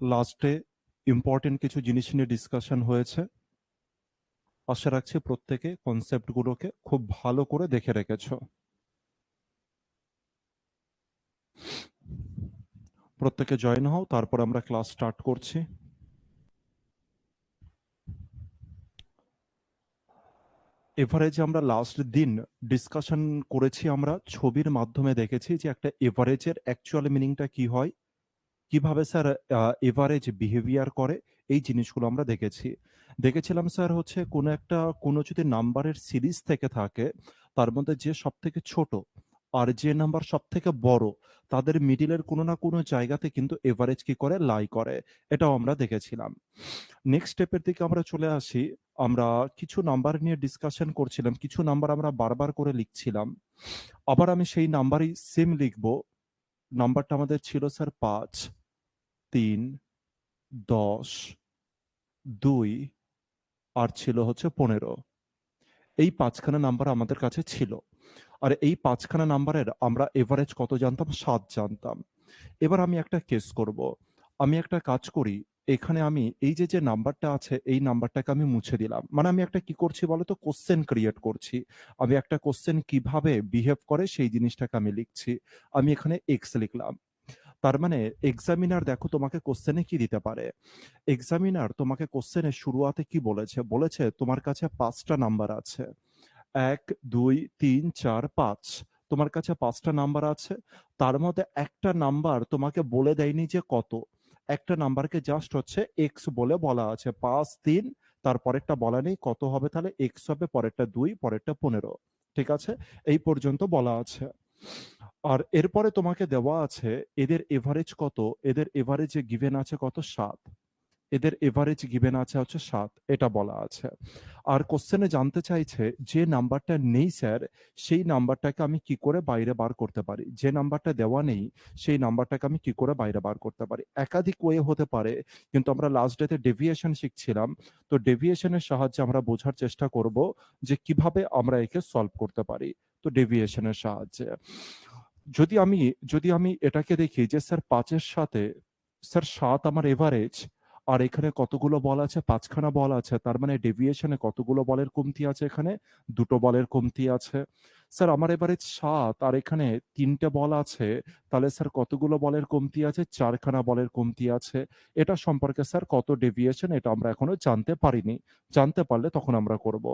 লাস্টে ইম্পর্টেন্ট কিছু জিনিস নিয়ে ডিসকাশন হয়েছে। আশা রাখছি প্রত্যেকে কনসেপ্টগুলোকে খুব ভালো করে দেখে রেখেছো। প্রত্যেকে জয়েন হও, তারপর আমরা ক্লাস স্টার্ট করছি। এভারেজে আমরা লাস্ট দিন ডিসকাশন করেছি, আমরা ছবির মাধ্যমে দেখেছি যে একটা এভারেজের অ্যাকচুয়াল মিনিংটা কি হয়, কিভাবে স্যার এভারেজ বিহেভিয়ার করে, এই জিনিসগুলো আমরা দেখেছিলাম স্যার হচ্ছে কোনো যদি নাম্বারের সিরিজ থেকে থাকে, তার মধ্যে যে সব থেকে ছোট আর যে নাম্বার সব থেকে বড়, তাদের মিডিলের কোনো না কোনো জায়গাতে কিন্তু এভারেজ কি করে, লাই করে। এটাও আমরা দেখেছিলাম। নেক্সট স্টেপের দিকে আমরা চলে আসি। আমরা কিছু নাম্বার নিয়ে ডিসকাশন করছিলাম, কিছু নাম্বার আমরা বারবার করে লিখছিলাম। আবার আমি সেই নাম্বারই সেম লিখবো। নাম্বারটা আমাদের ছিল স্যার 5, 3, 10, 2 আর ছিল হচ্ছে 15। এই 5খানা নাম্বার আমাদের কাছে ছিল। আর এই 5খানা নাম্বারের আমরা এভারেজ কত জানতাম? 7 জানতাম। এবার আমি একটা কেস করব। আমি একটা কাজ করি, এখানে আমি এই যে নাম্বারটা আছে, এই নাম্বারটাকে আমি মুছে দিলাম। মানে আমি একটা কি করছি বলতো? কোশ্চেন ক্রিয়েট করছি। আমি একটা কোশ্চেন কিভাবে বিহেভ করে সেই জিনিসটাকে আমি লিখছি। আমি এখানে এক্স লিখলাম। তার মানে এক্সামিনার দেখো তোমাকে কোশ্চেনে কি দিতে পারে। এক্সামিনার তোমাকে কোশ্চেনের শুরুয়াতে কি বলেছে? বলেছে তোমার কাছে 5টা নাম্বার আছে। ১, ২, ৩, ৪, ৫। তোমার কাছে ৫টা নাম্বার আছে। তার মধ্যে একটা নাম্বার তোমাকে বলে দেয়নি যে কত। একটা নাম্বারকে জাস্ট হচ্ছে এক্স বলে বলা আছে। ৫, ৩, তারপরেরটা বলা নেই কত হবে, তাহলে এক্স হবে, পরেরটা ২, পরেরটা ১৫। ঠিক আছে? এই পর্যন্ত বলা আছে। আর এরপরে তোমাকে দেওয়া আছে এদের এভারেজ কত? এদের এভারেজে গিভেন আছে কত? ৭। এদের এভারেজ গিভেন আছে হচ্ছে ৭, এটা বলা আছে। আর কোশ্চেনে জানতে চাইছে যে নাম্বারটা নেই স্যার, সেই নাম্বারটাকে আমি কি করে বাইরে বার করতে পারি? যে নাম্বারটা দেওয়া নেই, সেই নাম্বারটাকে আমি কি করে বাইরে বার করতে পারি? একাধিক ওয়ে হতে পারে, কিন্তু আমরা লাস্ট ডেতে ডেভিয়েশন শিখছিলাম। তো ডেভিয়েশনের সাহায্যে আমরা বোঝার চেষ্টা করব যে কিভাবে আমরা একে সলভ করতে পারি। তো ডেভিয়েশনের সাহায্যে যদি আমি এটাকে দেখি যে স্যার ৫ এর সাথে স্যার ৭ আমার এভারেজ, আর এখানে কতগুলো বল আছে? ৫খানা বল আছে। তার মানে ডেভিয়েশনে কতগুলো বলের কমতি আছে এখানে? ২টো বলের কমতি আছে। স্যার আমার এভারেজ ৭ আর এখানে ৩টে বল আছে। তাহলে স্যার কতগুলো বলের কমতি আছে? ৪খানা বলের কমতি আছে। এটা সম্পর্কে স্যার কত ডেভিয়েশন, এটা আমরা এখনো জানতে পারিনি। জানতে পারলে তখন আমরা করব।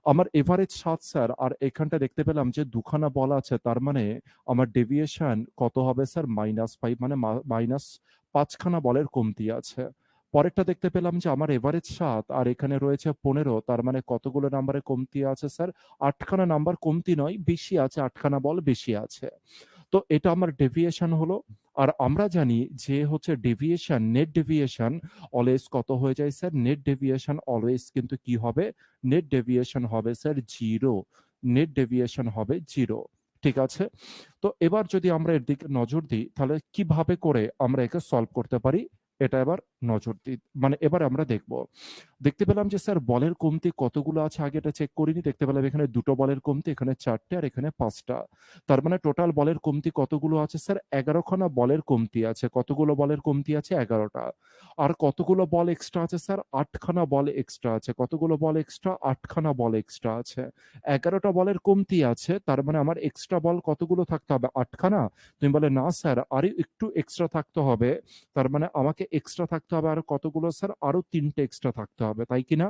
আমার এভারেজ ৭ স্যার, আর এখানটা দেখতে পেলাম যে ২খানা বল আছে। তার মানে আমার ডেভিয়েশন কত হবে স্যার? -৫, মানে -৫খানা বলের কমতি আছে। পরেরটা দেখতে পেলাম যে আমার এভারেজ ৭ আর এখানে রয়েছে ১৫, তার মানে কতগুলো নাম্বারের কমতি আছে স্যার? ৮খানা নাম্বার কমতি নয়, বেশি আছে, ৮খানা বল বেশি আছে। তো এটা আমার ডেভিয়েশন হলো। আর আমরা জানি যে হচ্ছে ডেভিয়েশন, নেট ডেভিয়েশন অলওয়েজ কত হয়ে যায় স্যার? নেট ডেভিয়েশন অলওয়েজ কিন্তু কি হবে? নেট ডেভিয়েশন হবে স্যার 0। নেট ডেভিয়েশন হবে 0। ঠিক আছে? তো এবার যদি আমরা এর দিকে নজর দিই, তাহলে কিভাবে করে আমরা একে সলভ করতে পারি? এটা এবার নজর দিই। মানে এবার আমরা দেখব। দেখতে পেলাম যে স্যার বলের কমতি কতগুলো আছে, আগে এটা চেক করিনি। দেখতে পেলাম এখানে ২টো বলের কমতি, এখানে ৪টে আর এখানে ৫টা। তার মানে টোটাল বলের কমতি কতগুলো আছে স্যার? ১১খানা বলের কমতি আছে। কতগুলো বলের কমতি আছে? ১১টা। আর কতগুলো বল এক্সট্রা আছে স্যার? ৮খানা বল এক্সট্রা আছে। কতগুলো বল এক্সট্রা? ৮খানা বল এক্সট্রা আছে। ১১টা বলের কমতি আছে। তার মানে আমার এক্সট্রা বল কতগুলো থাকতে হবে? ৮খানা? তুমি বলে না স্যার, আরো একটু এক্সট্রা থাকতে হবে। তার মানে আমাকে এক্সট্রা থাকতে হবে আরো কতগুলো স্যার? আরো ৩টে এক্সট্রা থাকতে হবে, তাই কিনা?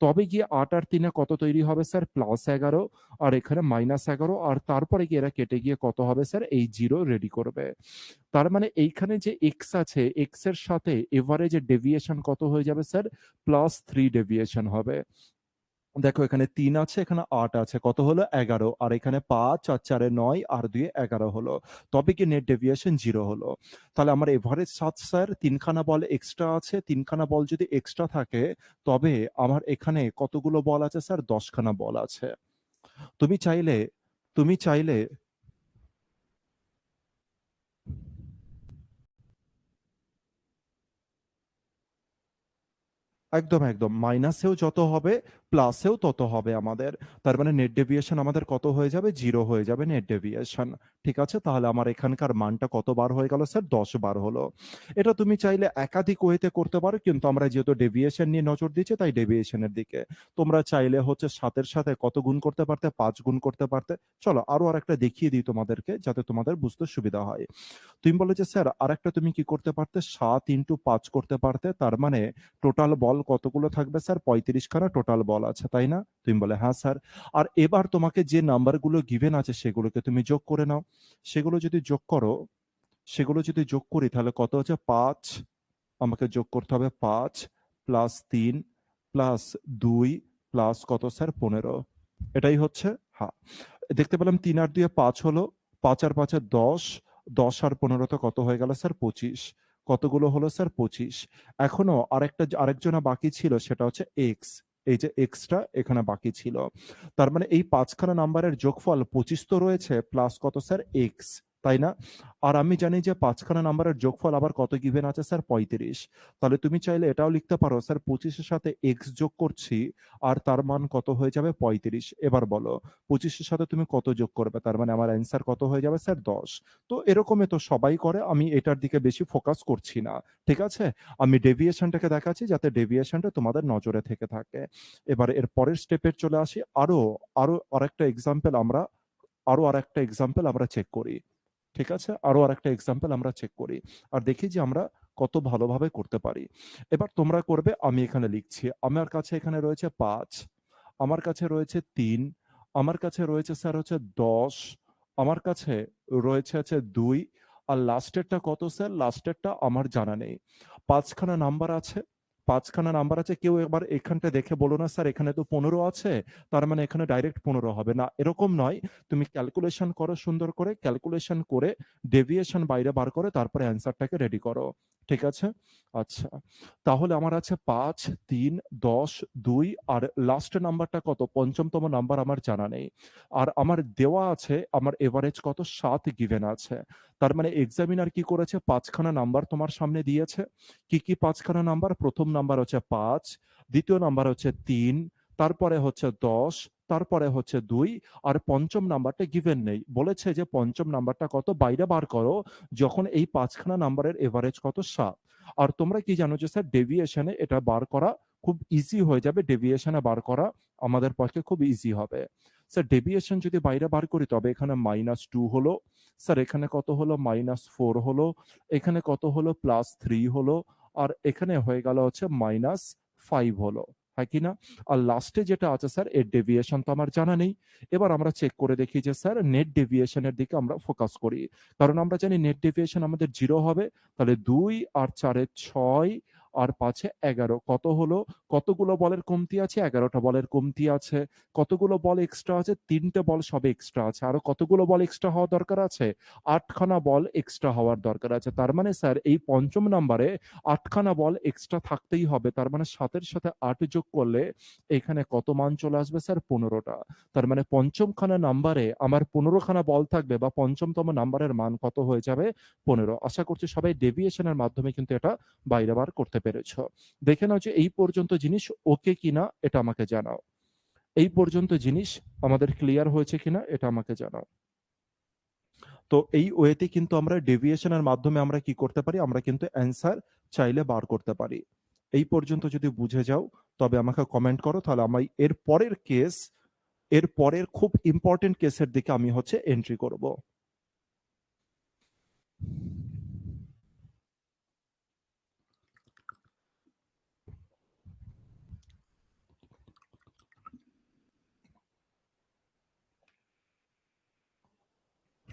তবে গিয়ে ৮ আর ৩ এ কত তৈরি হবে স্যার? +১১, আর এখানে -১১, আর তারপরে গিয়ে এরা কেটে গিয়ে কত হবে স্যার? এই 0 রেডি করবে। তার মানে এইখানে যে এক্স আছে, এক্স এর সাথে এভারেজ ডেভিয়েশন কত হয়ে যাবে স্যার? +3 ডেভিয়েশন হবে। দেখো এখানে ৩ আছে, এখানে ৮ আছে। কত হলো? ১১। আর এখানে ৫ আর ৪ এ ৯ আর ২ এ ১১ হলো। তবে কি নেট ডেভিয়েশন 0 হলো। তাহলে আমার এভারেজ ৭ স্যার, ৩ খানা বল এক্সট্রা আছে। ৩ খানা বল যদি এক্সট্রা থাকে, তবে আমার এখানে কতগুলো বল আছে স্যার? ১০ খানা বল আছে। তুমি চাইলে তুমি চাইলে একদম, একদম। মাইনাসেও যত হবে, প্লাসেও তত হবে আমাদের। তার মানে নেট ডেভিয়েশন আমাদের কত হয়ে যাবে? 0 হয়ে যাবে নেট ডেভিয়েশন। ঠিক আছে? তাহলে আমার এখানকার মানটা কত বার হয়ে গেল স্যার? 10 বার হলো। এটা তুমি চাইলে একাধিক ওয়েতে করতে পারো, কিন্তু আমরা যেহেতু ডেভিয়েশন নিয়ে নজর দিচ্ছি, তাই ডেভিয়েশনের দিকে। তোমরা চাইলে হচ্ছে ৭ এর সাথে কত গুণ করতে পারতে? ৫ গুণ করতে পারতে। চলো আরো আরেকটা দেখিয়ে দিই তোমাদেরকে, যাতে তোমাদের বুঝতে সুবিধা হয়। তুমি বলে যে, "স্যার আরেকটা তুমি কি করতে পারতে? ৭ ইনটু ৫ করতে পারতে। তার মানে টোটাল বল কতগুলো থাকবে স্যার? ৩৫ খানা টোটাল বল আছে, তাই না?" তুমি বলে, "হ্যাঁ স্যার।" আর এবার তোমাকে যে নাম্বারগুলো গিভেন আছে সেগুলোকে তুমি যোগ করে নাও। সেগুলো যদি যোগ করো, সেগুলো যদি যোগ করি তাহলে কত হচ্ছে? ৫, আমাকে যোগ করতে হবে ৫ প্লাস ৩ প্লাস ২ প্লাস কত স্যার? ১৫। এটাই হচ্ছে? হ্যাঁ। দেখতে পেলাম ৩ আর ২ এ ৫ হলো। ৫ আর ৫ এ ১০, ১০ আর ১৫ তে কত হয়ে গেল স্যার? ২৫। কতগুলো হলো স্যার? ২৫। এখনো আরেকজনা বাকি ছিল, সেটা হচ্ছে এক্স। এই যে এক্সটা এখানে বাকি ছিল। তার মানে এই ৫ খানা নাম্বারের যোগফল ২৫ তো রয়েছে, প্লাস কত স্যার? এক্স। তাই না? আর আমি জানি যে ৫ খানা নাম্বারের যোগফল আবার কত গিভেন আছে স্যার? ৩৫। তাহলে তুমি চাইলে এটাও লিখতে পারো স্যার ২৫ এর সাথে এক্স যোগ করছি, আর তার মান কত হয়ে যাবে? ৩৫। এবার বলো ২৫ এর সাথে তুমি কত যোগ করবে? তার মানে আমার অ্যান্সার কত হয়ে যাবে স্যার? ১০। তো এরকমই তো সবাই করে। আমি এটার দিকে বেশি ফোকাস করছি না। ঠিক আছে? আমি ডেভিয়েশনটাকে দেখাচ্ছি যাতে ডেভিয়েশনটা তোমাদের নজরে থেকে থাকে। এবার এর পরের স্টেপে চলে আসি। আরো আরেকটা এক্সাম্পল আমরা চেক করি। ঠিক আছে? আরো আরেকটা এক্সাম্পল আমরা চেক করি। আর দেখি যে আমরা কত ভালোভাবে করতে পারি। এবার তোমরা করবে, আমি এখানে লিখছি। আমার কাছে এখানে রয়েছে ৫, আমার কাছে রয়েছে ৩, আমার কাছে রয়েছে স্যার হচ্ছে ১০, আমার কাছে রয়েছে হচ্ছে ২, আর লাস্টেরটা কত স্যার? লাস্টেরটা আমার জানা নেই। ৫ খানা নাম্বার আছে। ৫ খানা নাম্বার আছে। কেউ এবার এখানটা দেখে বলো না, "স্যার এখানে তো ১৫ আছে। তার মানে এখানে ডাইরেক্ট ১৫ হবে।" না, এরকম নয়। তুমি ক্যালকুলেশন করো সুন্দর করে। ক্যালকুলেশন করে ডেভিয়েশন বাইরে বার করে তারপরে অ্যান্সারটাকে রেডি করো। ঠিক আছে? আচ্ছা। তাহলে আমার আছে ৫, ৩, ১০, ২ আর লাস্ট নাম্বারটা কত? ৫ম তম নাম্বার আমার জানা নেই। আর আমার দেওয়া আছে আমার এভারেজ কত? ৭ গিভেন আছে। তার মানে এক্সামিনার কি করেছে? ৫ খানা নাম্বার তোমার সামনে দিয়েছে। কি, কি ৫ খানা নাম্বার? ১ম নাম্বার হচ্ছে ৫, দ্বিতীয় নাম্বার হচ্ছে ৩, তারপরে হচ্ছে ১০, তারপরে হচ্ছে ২, আর ৫ম নাম্বারটা গিভেন নেই। বলেছে যে ৫ম নাম্বারটা কত? বাইরে বার করো, যখন এই ৫ খানা নাম্বারের এভারেজ কত? ৭। আর তোমরা কি জানো যে স্যার ডেভিয়েশন এ এটা বার করা খুব ইজি হয়ে যাবে। ডেভিয়েশন এ বার করা আমাদের পক্ষে খুব ইজি হবে। স্যার ডেভিয়েশন যদি বাইরে বার করি তবে এখানে -2 হলো। স্যার এখানে কত হলো? -4 হলো। এখানে কত হলো? +3 হলো। আর এখানে হয়ে গেল হচ্ছে -5 হলো। হয় কি না? আর লাস্টে যেটা আছে স্যার এর ডেভিয়েশন তো আমার জানা নেই। এবার আমরা চেক করে দেখি যে স্যার নেট ডেভিয়েশন এর দিকে আমরা ফোকাস করি। কারণ আমরা জানি নেট ডেভিয়েশন আমাদের 0 হবে। তাহলে ২ আর ৪ এ ৬ আর ৫ এ ১১ কত হলো? কতগুলো বলের কমতি আছে? ১১ টা বলের কমতি আছে। কতগুলো বল এক্সট্রা আছে? ৩ টে বল সবে এক্সট্রা আছে। আরো কতগুলো বল এক্সট্রা হওয়া দরকার আছে? ৮ খানা বল এক্সট্রা হওয়ার দরকার আছে। তার মানে স্যার এই ৫ম নাম্বারে ৮ খানা বল এক্সট্রা থাকতেই হবে। তার মানে ৭ এর সাথে ৮ যোগ করলে এখানে কত মান চলে আসবে স্যার? ১৫ টা। তার মানে ৫ম খানা নাম্বারে আমার ১৫ খানা বল থাকবে, বা ৫ম তম নাম্বারের মান কত হয়ে যাবে? ১৫। আশা করছি সবাই ডেভিয়েশন এর মাধ্যমে কিন্তু এটা বাইরে বার করতে পেরেছ। দেখে নাও যে এই পর্যন্ত জিনিস ওকে কিনা এটা আমাকে জানাও। এই পর্যন্ত জিনিস আমাদের ক্লিয়ার হয়েছে কিনা এটা আমাকে জানাও। তো এই ওয়েতে কিন্তু আমরা ডেভিয়েশন এর মাধ্যমে আমরা কি করতে পারি? আমরা কিন্তু অ্যান্সার চাইলে বার করতে পারি। এই পর্যন্ত যদি বুঝে যাও তবে আমাকে কমেন্ট করো, তাহলে আমি এর পরের খুব ইম্পোর্টেন্ট কেসের দিকে আমি হচ্ছে এন্ট্রি করব।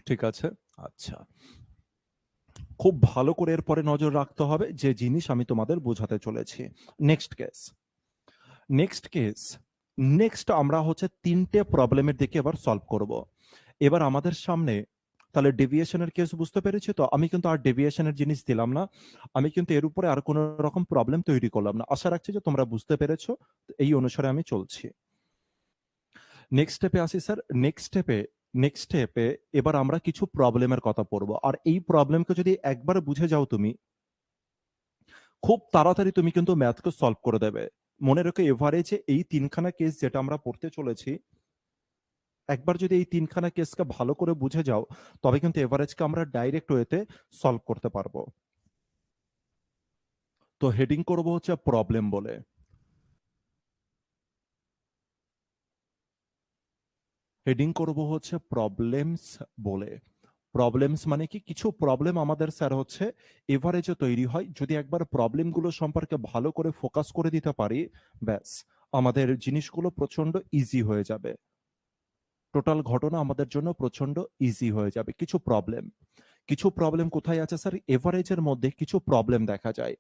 ঠিক আছে? আচ্ছা। খুব ভালো করে এরপরে নজর রাখতে হবে যে জিনিস আমি তোমাদের বোঝাতে চলেছি। Next case. Next case. Next আমরা হচ্ছে ৩ টে প্রবলেমের দিকে এবার সলভ করব। এবার আমাদের সামনে তাহলে ডেভিয়েশন এর কেস বুঝতে পেরেছি তো? আমি কিন্তু আর ডেভিয়েশন এর জিনিস দিলাম না। আমি কিন্তু এর উপরে আর কোন রকম প্রবলেম তৈরি করলাম না। আশা রাখছি যে তোমরা বুঝতে পেরেছো। এই অনুসারে আমি চলছি। নেক্সট স্টেপে আসি স্যার। নেক্সট স্টেপে এবার আমরা কিছু প্রবলেমের কথা পড়ব। আর এই প্রবলেমকে যদি একবার বুঝে যাও তুমি, খুব তাড়াতাড়ি তুমি কিন্তু ম্যাথকে সলভ করে দেবে। মনে রেখো এভারেজে এই ৩ খানা কেস যেটা আমরা পড়তে চলেছি, একবার যদি এই ৩ খানা কেসকে ভালো করে বুঝে যাও, তবে কিন্তু এভারেজকে আমরা ডাইরেক্ট ওয়েতে সলভ করতে পারবো। তো হেডিং করব হচ্ছে প্রবলেম বলে। হেডিং করব হচ্ছে প্রবলেমস বলে। প্রবলেমস মানে কি? কিছু প্রবলেম আমাদের স্যার হচ্ছে এভারেজে তৈরি হয়। যদি একবার প্রবলেমগুলো সম্পর্কে ভালো করে ফোকাস করে দিতে পারি, ব্যাস আমাদের জিনিসগুলো প্রচন্ড ইজি হয়ে যাবে। টোটাল ঘটনা আমাদের জন্য প্রচন্ড ইজি হয়ে যাবে। কিছু প্রবলেম কোথায় আছে স্যার? এভারেজের মধ্যে কিছু প্রবলেম দেখা যায়।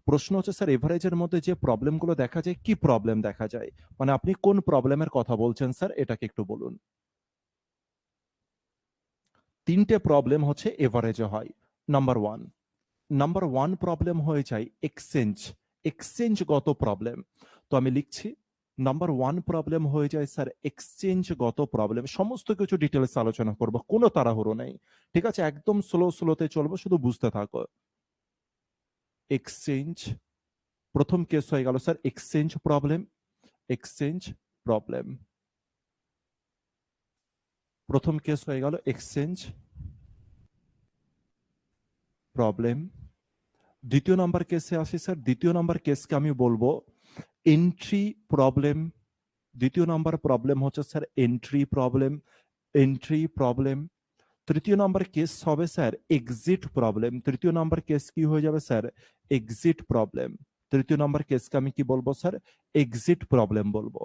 প্রশ্ন হচ্ছে স্যার এভারেজের মধ্যে যে প্রবলেমগুলো দেখা যায়, কি প্রবলেম দেখা যায়? মানে আপনি কোন প্রবলেমের কথা বলছেন স্যার, এটাকে একটু বলুন। ৩ টে প্রবলেম হচ্ছে এভারেজে হয়। নাম্বার 1, নাম্বার 1 প্রবলেম হয়ে যায় এক্সচেঞ্জগত প্রবলেম। তো আমি লিখছি নাম্বার 1 প্রবলেম হয়ে যায় স্যার এক্সচেঞ্জগত প্রবলেম। সমস্ত কিছু ডিটেইলস আলোচনা করব। কোনো তাড়াহুড়ো নেই। ঠিক আছে? একদম স্লোতে চলবো, শুধু বুঝতে থাকো। এক্সচেঞ্জ, প্রথম কেস হয়ে গেল স্যার এক্সচেঞ্জ প্রবলেম। প্রথম কেস হয়ে গেল এক্সচেঞ্জ প্রবলেম। দ্বিতীয় নাম্বার কেসে আসি স্যার। দ্বিতীয় নাম্বার কেসকে আমি বলবো এন্ট্রি প্রবলেম। দ্বিতীয় নাম্বার প্রবলেম হচ্ছে স্যার এন্ট্রি প্রবলেম। তৃতীয় নাম্বার কেস হবে স্যার এক্সিট প্রবলেম। তৃতীয় নাম্বার কেস কি হয়ে যাবে স্যার? Exit problem. তৃতীয় নাম্বার কেসকে আমি কি বলবো স্যার? এক্সিট প্রবলেম বলবো।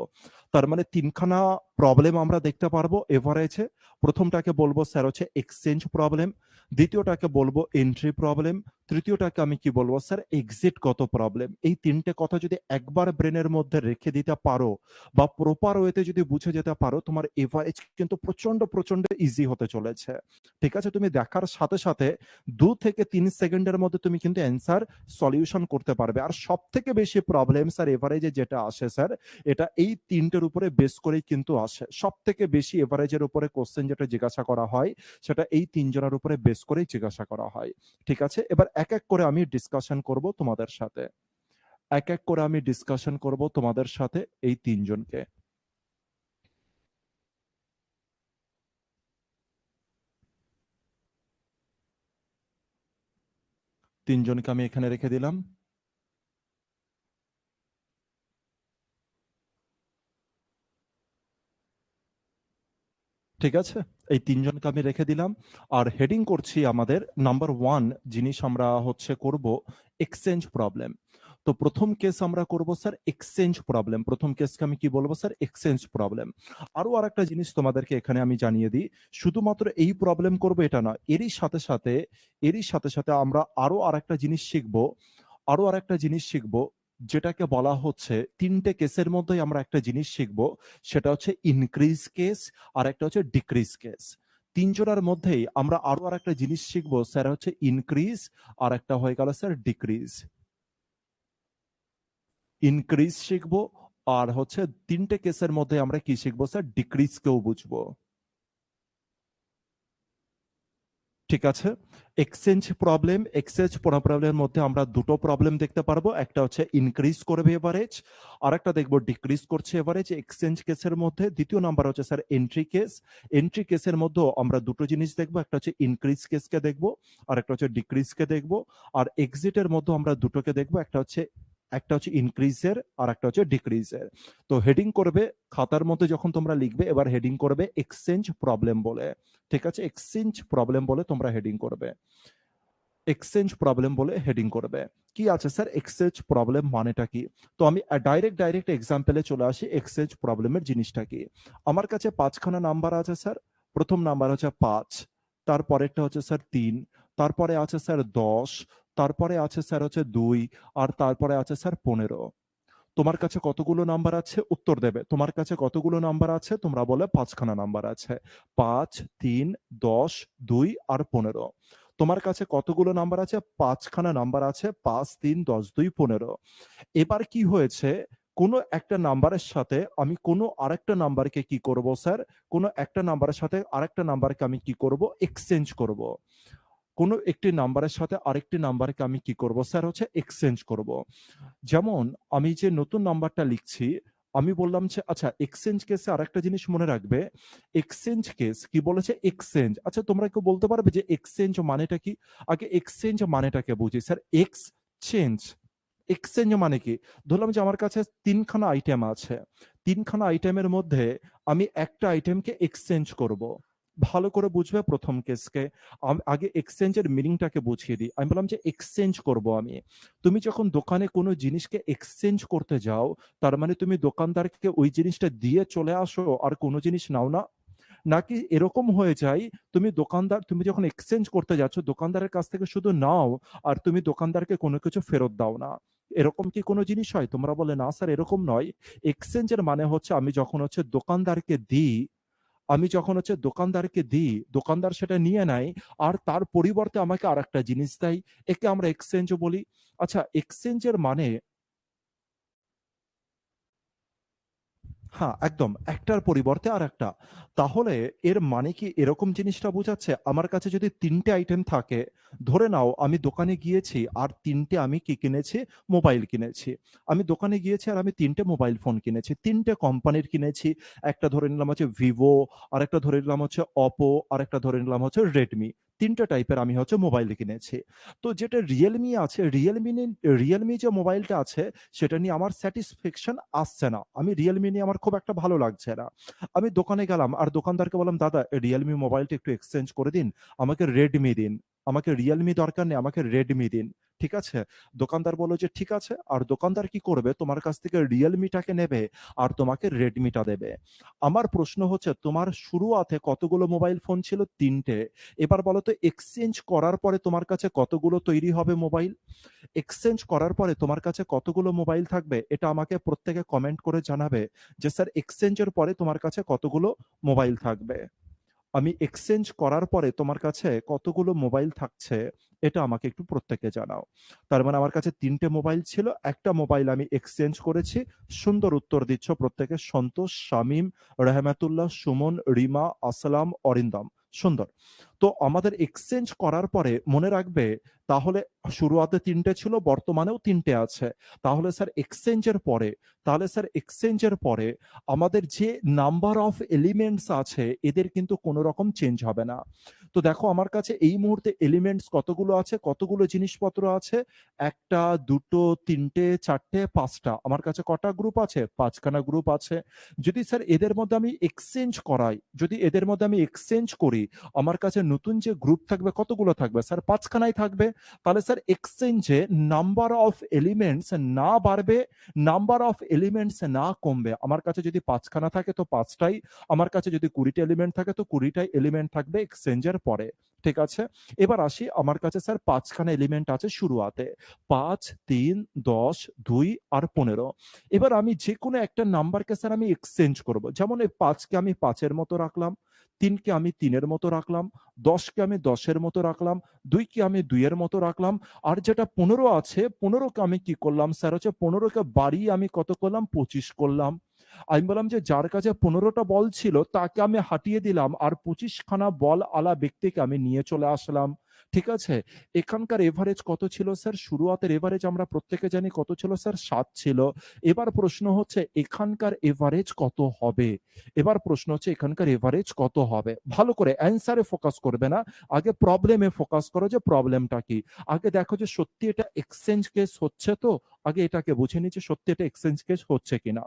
তার মানে ৩ খানা প্রবলেম আমরা দেখতে পারবো এভারেজে। প্রথমটাকে বলবো স্যার হচ্ছে এক্সচেঞ্জ প্রবলেম, দ্বিতীয়টাকে বলবো এন্ট্রি প্রবলেম, তৃতীয়টাকে আমি কি বলবো স্যার? এক্সিটগত প্রবলেম। এই ৩টে কথা যদি একবার ব্রেনের মধ্যে রেখে দিতে পারো বা প্রপার ওয়েতে যদি বুঝে যেতে পারো, তোমার এভারেজ কিন্তু প্রচন্ড ইজি হতে চলেছে। ঠিক আছে? তুমি দেখার সাথে সাথে ২ থেকে ৩ সেকেন্ডের মধ্যে তুমি কিন্তু অ্যান্সার সলিউশন করতে পারবে। আর সব থেকে বেশি প্রবলেম স্যার এভারেজে যেটা আসে স্যার, এটা এই ৩টের উপরে বেস করেই কিন্তু আসে। সব থেকে বেশি এভারেজের উপরে কোশ্চেন যেটা জিজ্ঞাসা করা হয়, সেটা এই ৩ জনের উপরে বেস করেই জিজ্ঞাসা করা হয়। ঠিক আছে? এবার এক এক করে আমি ডিসকাশন করব তোমাদের সাথে। এক এক করে আমি ডিসকাশন করব তোমাদের সাথে এই ৩ জনকে। ৩ জনকে আমি এখানে রেখে দিলাম। ঠিক আছে? এই ৩ জনকে আমি রেখে দিলাম। আর হেডিং করছি আমাদের নাম্বার 1 জিনিস আমরা হচ্ছে করব এক্সচেঞ্জ প্রবলেম। তো প্রথম কেস আমরা করব স্যার এক্সচেঞ্জ প্রবলেম। প্রথম কেসকে আমি কি বলবো স্যার? Exchange problem. আরো আরেকটা জিনিস তোমাদেরকে এখানে আমি জানিয়ে দিই। শুধুমাত্র এই প্রবলেম করব এটা না। এরই সাথে সাথে আমরা আরো আরেকটা জিনিস শিখব, যেটাকে বলা হচ্ছে ৩টে কেসের মধ্যেই আমরা একটা জিনিস শিখব, সেটা হচ্ছে ইনক্রিজ কেস আর একটা হচ্ছে ডিক্রিজ কেস। ৩ জনের মধ্যেই আমরা আরো আরেকটা জিনিস শিখব স্যার হচ্ছে ইনক্রিজ, আর একটা হয়ে গেল স্যার ডিক্রিজ। ইনক্রিজ শিখবো আর হচ্ছে ৩টে কেসের মধ্যে আমরা কি শিখবো স্যার? ডিক্রিজকেও বুঝবো। ঠিক আছে? এক্সচেঞ্জ প্রবলেমের মধ্যে আমরা ২টো প্রবলেম দেখতে পারবো। একটা হচ্ছে ইনক্রিজ করবে এভারেজ, আরেকটা দেখবো ডিক্রিজ করছে এভারেজ এক্সচেঞ্জ কেসের মধ্যে। দ্বিতীয় নাম্বার হচ্ছে স্যার এন্ট্রি কেস। এন্ট্রি কেসের মধ্যেও আমরা ২টো জিনিস দেখবো। একটা হচ্ছে ইনক্রিজ কেসকে দেখবো, আরেকটা হচ্ছে ডিক্রিজকে দেখবো। আর এক্সিটের মধ্যেও আমরা ২টোকে দেখবো। একটা হচ্ছে ইনক্রিজের আর একটা হচ্ছে ডিক্রিজের। তো হেডিং করবে, খাতার মধ্যে যখন তোমরা লিখবে এবার হেডিং করবে এক্সচেঞ্জ প্রবলেম বলে। ঠিক আছে? এক্সচেঞ্জ প্রবলেম বলে তোমরা হেডিং করবে। এক্সচেঞ্জ প্রবলেম বলে হেডিং করবে। কি আছে স্যার এক্সচেঞ্জ প্রবলেম মানেটা কি? তো আমি ডাইরেক্ট এক্সাম্পলে চলে আসি এক্সচেঞ্জ প্রবলেমের জিনিসটা কি। আমার কাছে ৫ খানা নাম্বার আছে স্যার। প্রথম নাম্বার হচ্ছে ৫, তারপরেরটা হচ্ছে স্যার ৩, তারপরে আছে স্যার ১০, তারপরে আছে স্যার হচ্ছে ২, আর তারপরে আছে স্যার ১৫। তোমার কাছে কতগুলো নাম্বার আছে? উত্তর দেবে। তোমার কাছে কতগুলো নাম্বার আছে? তোমরা বলে ৫ খানা নাম্বার আছে। ৫, ৩, ১০, ২ আর ১৫। তোমার কাছে কতগুলো নাম্বার আছে? ৫ খানা নাম্বার আছে। ৫, ৩, ১০, ২, ১৫। এবার কি হয়েছে? কোনো একটা নাম্বারের সাথে আমি কোনো আরেকটা নাম্বারকে কি করব স্যার? কোনো একটা নাম্বারের সাথে আরেকটা নাম্বারকে আমি কি করব? এক্সচেঞ্জ করব। কোনো একটি নাম্বারের সাথে আরেকটি নাম্বারকে আমি কি করব স্যার হচ্ছে এক্সচেঞ্জ করব। যেমন আমি যে নতুন নাম্বারটা লিখছি, আমি বললাম যে আচ্ছা এক্সচেঞ্জ কেসে আরেকটা জিনিস মনে রাখবে। এক্সচেঞ্জ কেস কি বলেছে? এক্সচেঞ্জ। আচ্ছা তোমরা কেউ বলতে পারবে যে এক্সচেঞ্জ মানেটা কি? আগে এক্সচেঞ্জ মানেটাকে বুঝি। স্যার এক্সচেঞ্জ, এক্সচেঞ্জ মানে কি? ধরলাম যে আমার কাছে ৩ খানা আইটেম আছে। ৩ খানা আইটেমের মধ্যে আমি একটা আইটেমকে এক্সচেঞ্জ করব। ভালো করে বুঝবে ১ম কেসকে। আগে এক্সচেঞ্জের মিনিংটাকে বুঝিয়ে দিই। আমি বললাম যে এক্সচেঞ্জ করব আমি। তুমি যখন দোকানে কোনো জিনিসকে এক্সচেঞ্জ করতে যাও, তার মানে তুমি দোকানদারকে ওই জিনিসটা দিয়ে চলে আসো আর কোনো জিনিস নাও না? নাকি এরকম হয়ে যায় তুমি যখন এক্সচেঞ্জ করতে যাচ্ছ দোকানদারের কাছ থেকে শুধু নাও আর তুমি দোকানদারকে কোনো কিছু ফেরত দাও না? এরকম কি কোনো জিনিস হয়? তোমরা বলে না স্যার এরকম নয়। এক্সচেঞ্জের মানে হচ্ছে আমি যখন হচ্ছে দোকানদারকে দিই, দোকানদার সেটা নিয়ে নেয় আর তার পরিবর্তে আমাকে আরেকটা জিনিস দেয়। একে আমরা এক্সচেঞ্জও বলি। আচ্ছা এক্সচেঞ্জের মানে হ্যাঁ, একদম। একটার পরিবর্তে আরেকটা। তাহলে এর মানে কি এরকম জিনিসটা বোঝাচ্ছে? আমার কাছে যদি ৩ টে আইটেম থাকে, ধরে নাও আমি দোকানে গিয়েছি আর ৩ টে আমি কি কিনেছি? মোবাইল কিনেছি। আমি দোকানে গিয়েছি আর আমি ৩ টে মোবাইল ফোন কিনেছি। ৩ টে কোম্পানির কিনেছি। একটা ধরে নিলাম হচ্ছে Vivo, আরেকটা ধরে নিলাম হচ্ছে Oppo, আরেকটা ধরে নিলাম হচ্ছে Redmi। ৩ টে টাইপের আমি হচ্ছে মোবাইল কিনেছি। তো যেটা Realme আছে, Realme যে মোবাইলটা আছে সেটা নিয়ে আমার স্যাটিসফ্যাকশন আসছে না। Realme নিয়ে আমার খুব একটা ভালো লাগছে না। আমি দোকানে গেলাম আর দোকানদারকে বললাম, "দাদা Realme মোবাইলটা একটু এক্সচেঞ্জ করে দিন। আমাকে Redmi দিন। আমাকে Realme দরকার নেই, আমাকে Redmi দিন।" ঠিক আছে? দোকানদার বলল যে, "ঠিক আছে।" আর দোকানদার কি করবে? তোমার কাছ থেকে Realme টাকে নেবে আর তোমাকে Redmi টা দেবে। আমার প্রশ্ন হচ্ছে তোমার শুরুয়াতে কতগুলো মোবাইল ফোন ছিল? ৩ টে। এবার বলো তো এক্সচেঞ্জ করার পরে তোমার কাছে কতগুলো তৈরি হবে মোবাইল? এক্সচেঞ্জ করার পরে তোমার কাছে কতগুলো মোবাইল থাকবে? এটা আমাকে প্রত্যেকে কমেন্ট করে জানাবে যে, "স্যার এক্সচেঞ্জের পরে তোমার কাছে কতগুলো মোবাইল থাকবে?" আমি এক্সচেঞ্জ করার পরে তোমার কাছে কতগুলো মোবাইল থাকছে, এটা আমাকে একটু প্রত্যেকে জানাও। তার মানে আমার কাছে ৩ টে মোবাইল ছিল। একটা মোবাইল আমি এক্সচেঞ্জ করেছি। সুন্দর উত্তর দিচ্ছ প্রত্যেকে। সন্তোষ, শামীম, রেহমাতুল্লাহ, সুমন, রিমা, আসলাম, অরিন্দম। সুন্দর। তো আমাদের এক্সচেঞ্জ করার পরে মনে রাখবে তাহলে শুরুয়াতে ৩ টে ছিল, বর্তমানেও ৩ টে আছে। তাহলে স্যার এক্সচেঞ্জের পরে আমাদের যে নাম্বার অফ এলিমেন্টস আছে এদের কিন্তু কোনো রকম চেঞ্জ হবে না। তো দেখো আমার কাছে এই মুহূর্তে এলিমেন্টস কতগুলো আছে, কতগুলো জিনিসপত্র আছে? ১ টা, ২ টো, ৩ টে, ৪ টে, ৫ টা। আমার কাছে কটা গ্রুপ আছে? ৫ খানা গ্রুপ আছে। যদি স্যার এদের মধ্যে আমি এক্সচেঞ্জ করাই, যদি এদের মধ্যে আমি এক্সচেঞ্জ করি, আমার কাছে নতুন যে গ্রুপ থাকবে কতগুলো থাকবে? স্যার ৫ খানাই থাকবে। তাহলে স্যার এক্সচেঞ্জে নাম্বার অফ এলিমেন্টস না বাড়বে, নাম্বার অফ এলিমেন্টস না কমবে। আমার কাছে যদি ৫ খানা থাকে তো ৫ টাই, আমার কাছে যদি ২০ টা এলিমেন্ট থাকে তো ২০ টাই এলিমেন্ট থাকবে এক্সচেঞ্জের পরে। ঠিক আছে? এবার আসি আমার কাছে স্যার ৫ খানা এলিমেন্ট আছে শুরুয়াতে। ৫, ৩, ১০, ২ আর ১৫। এবার আমি যেকোনো একটা নাম্বারকে স্যার আমি এক্সচেঞ্জ করব। যেমন এই ৫ কে আমি ৫ এর মতো রাখলাম, ৩ কে আমি ৩ এর মতো রাখলাম, ১০ কে আমি ১০ এর মতো রাখলাম, ২ কে আমি ২ এর মতো রাখলাম। আর যেটা ১৫ আছে, ১৫ কে আমি কি করলাম স্যার হচ্ছে ১৫ কে বাড়িয়ে আমি কত করলাম? ২৫ করলাম। আমি বললাম যে যার কাছে ১৫ টা বল ছিল তাকে আমি হাঁটিয়ে দিলাম আর ২৫ খানা বল আলা ব্যক্তিকে আমি নিয়ে চলে আসলাম। ঠিক আছে? এখানকার এভারেজ কত ছিল স্যার? শুরুয়াতের এভারেজ আমরা প্রত্যেকে জানি কত ছিল স্যার? ৭ ছিল। এবার প্রশ্ন হচ্ছে এখানকার এভারেজ কত হবে? এখানকার এভারেজ কত হবে? ভালো করে অ্যান্সারে ফোকাস করবে না। আগে প্রবলেমে ফোকাস করো যে প্রবলেমটা কি? আগে দেখো যে সত্যি এটা এক্সচেঞ্জ কেস হচ্ছে তো? আগে এটাকে বুঝে নিই যে সত্যি এটা এক্সচেঞ্জ কেস হচ্ছে কিনা।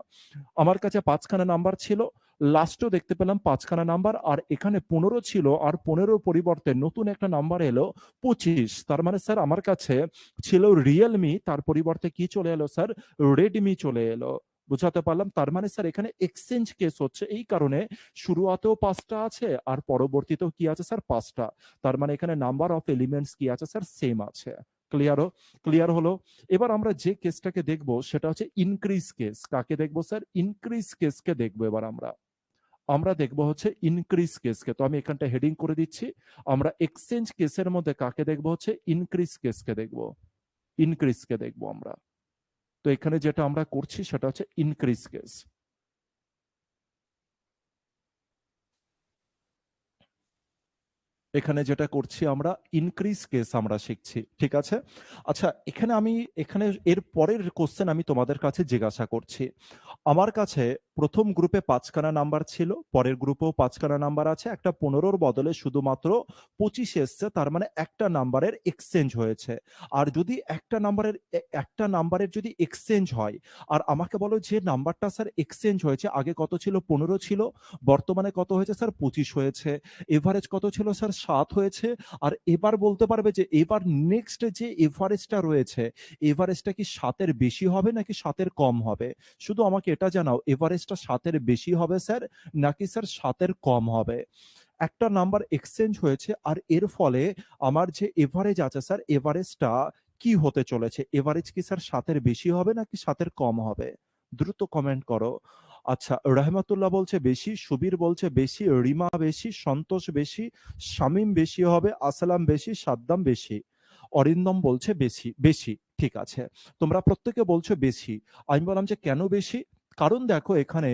আমার কাছে ৫ খানা নাম্বার ছিল। লাস্টেও দেখতে পেলাম ৫ খানা নাম্বার আর এখানে ১৫ ছিল আর ১৫ র পরিবর্তে নতুন একটা নাম্বার এলো ২৫। তার মানে স্যার আমার কাছে ছিল Realme, তার পরিবর্তে কি চলে এলো স্যার? Redmi চলে এলো। বুঝাতে পারলাম? তার মানে স্যার এখানে এক্সচেঞ্জ কেস হচ্ছে এই কারণে শুরুয়াতেও ৫ টা আছে আর পরবর্তীতেও কি আছে স্যার? ৫ টা। তার মানে এখানে নাম্বার অফ এলিমেন্টস কি আছে স্যার? সেম আছে। ক্লিয়ার ক্লিয়ার হলো? এবার আমরা যে কেসটাকে দেখব সেটা হচ্ছে ইনক্রিজ কেস। কাকে দেখব স্যার? ইনক্রিজ কেসকে দেখব এবার আমরা। আমরা দেখব হচ্ছে ইনক্রিজ কেসকে। তো আমি এখানটা হেডিং করে দিচ্ছি। আমরা এক্সচেঞ্জ কেসের মধ্যে কাকে দেখব হচ্ছে ইনক্রিজ কেসকে দেখব। ইনক্রিজকে দেখব আমরা। তো এখানে যেটা আমরা করছি সেটা হচ্ছে ইনক্রিজ কেস। এখানে যেটা করছি আমরা ইনক্রিজ কেস আমরা শিখছি, ঠিক আছে? আচ্ছা, এখানে এর পরের কোশ্চেন আমি তোমাদের কাছে জিজ্ঞাসা করছি। আমার কাছে প্রথম গ্রুপে ৫খানা নাম্বার ছিল, পরের গ্রুপেও ৫খানা নাম্বার আছে, একটা ১৫র বদলে শুধুমাত্র ২৫ এসছে, তার মানে একটা নাম্বারের এক্সচেঞ্জ হয়েছে। আর যদি একটা নাম্বারের যদি এক্সচেঞ্জ হয়, আর আমাকে বলো যে নাম্বারটা স্যার এক্সচেঞ্জ হয়েছে, আগে কত ছিল? ১৫ ছিল, বর্তমানে কত হয়েছে স্যার? ২৫ হয়েছে। এভারেজ কত ছিল স্যার? ৭ হয়েছে। আর এবার বলতে পারবে যে এবার নেক্সট যে এভারেজটা রয়েছে, এভারেজটা কি ৭ এর বেশি হবে নাকি ৭ এর কম হবে? শুধু আমাকে এটা জানাও, এভারেজটা ৭ এর বেশি হবে স্যার, নাকি স্যার ৭ এর কম হবে? একটা নাম্বার এক্সচেঞ্জ হয়েছে, আর এর ফলে আমার যে এভারেজ আছে স্যার, এভারেজটা কি হতে চলেছে? এভারেজ কি স্যার ৭ এর বেশি হবে নাকি ৭ এর কম হবে? দ্রুত কমেন্ট করো। আচ্ছা, রহমাতুল্লাহ বলছে বেশি, সুবীর বলছে বেশি, রিমা বেশি, সন্তোষ বেশি, শামীম বেশি হবে, আসলাম বেশি, সাদ্দাম বেশি, অরিন্দম বলছে বেশি। বেশি, ঠিক আছে। তোমরা প্রত্যেকে বলছো বেশি। আমি বললাম যে কেন বেশি? কারণ দেখো এখানে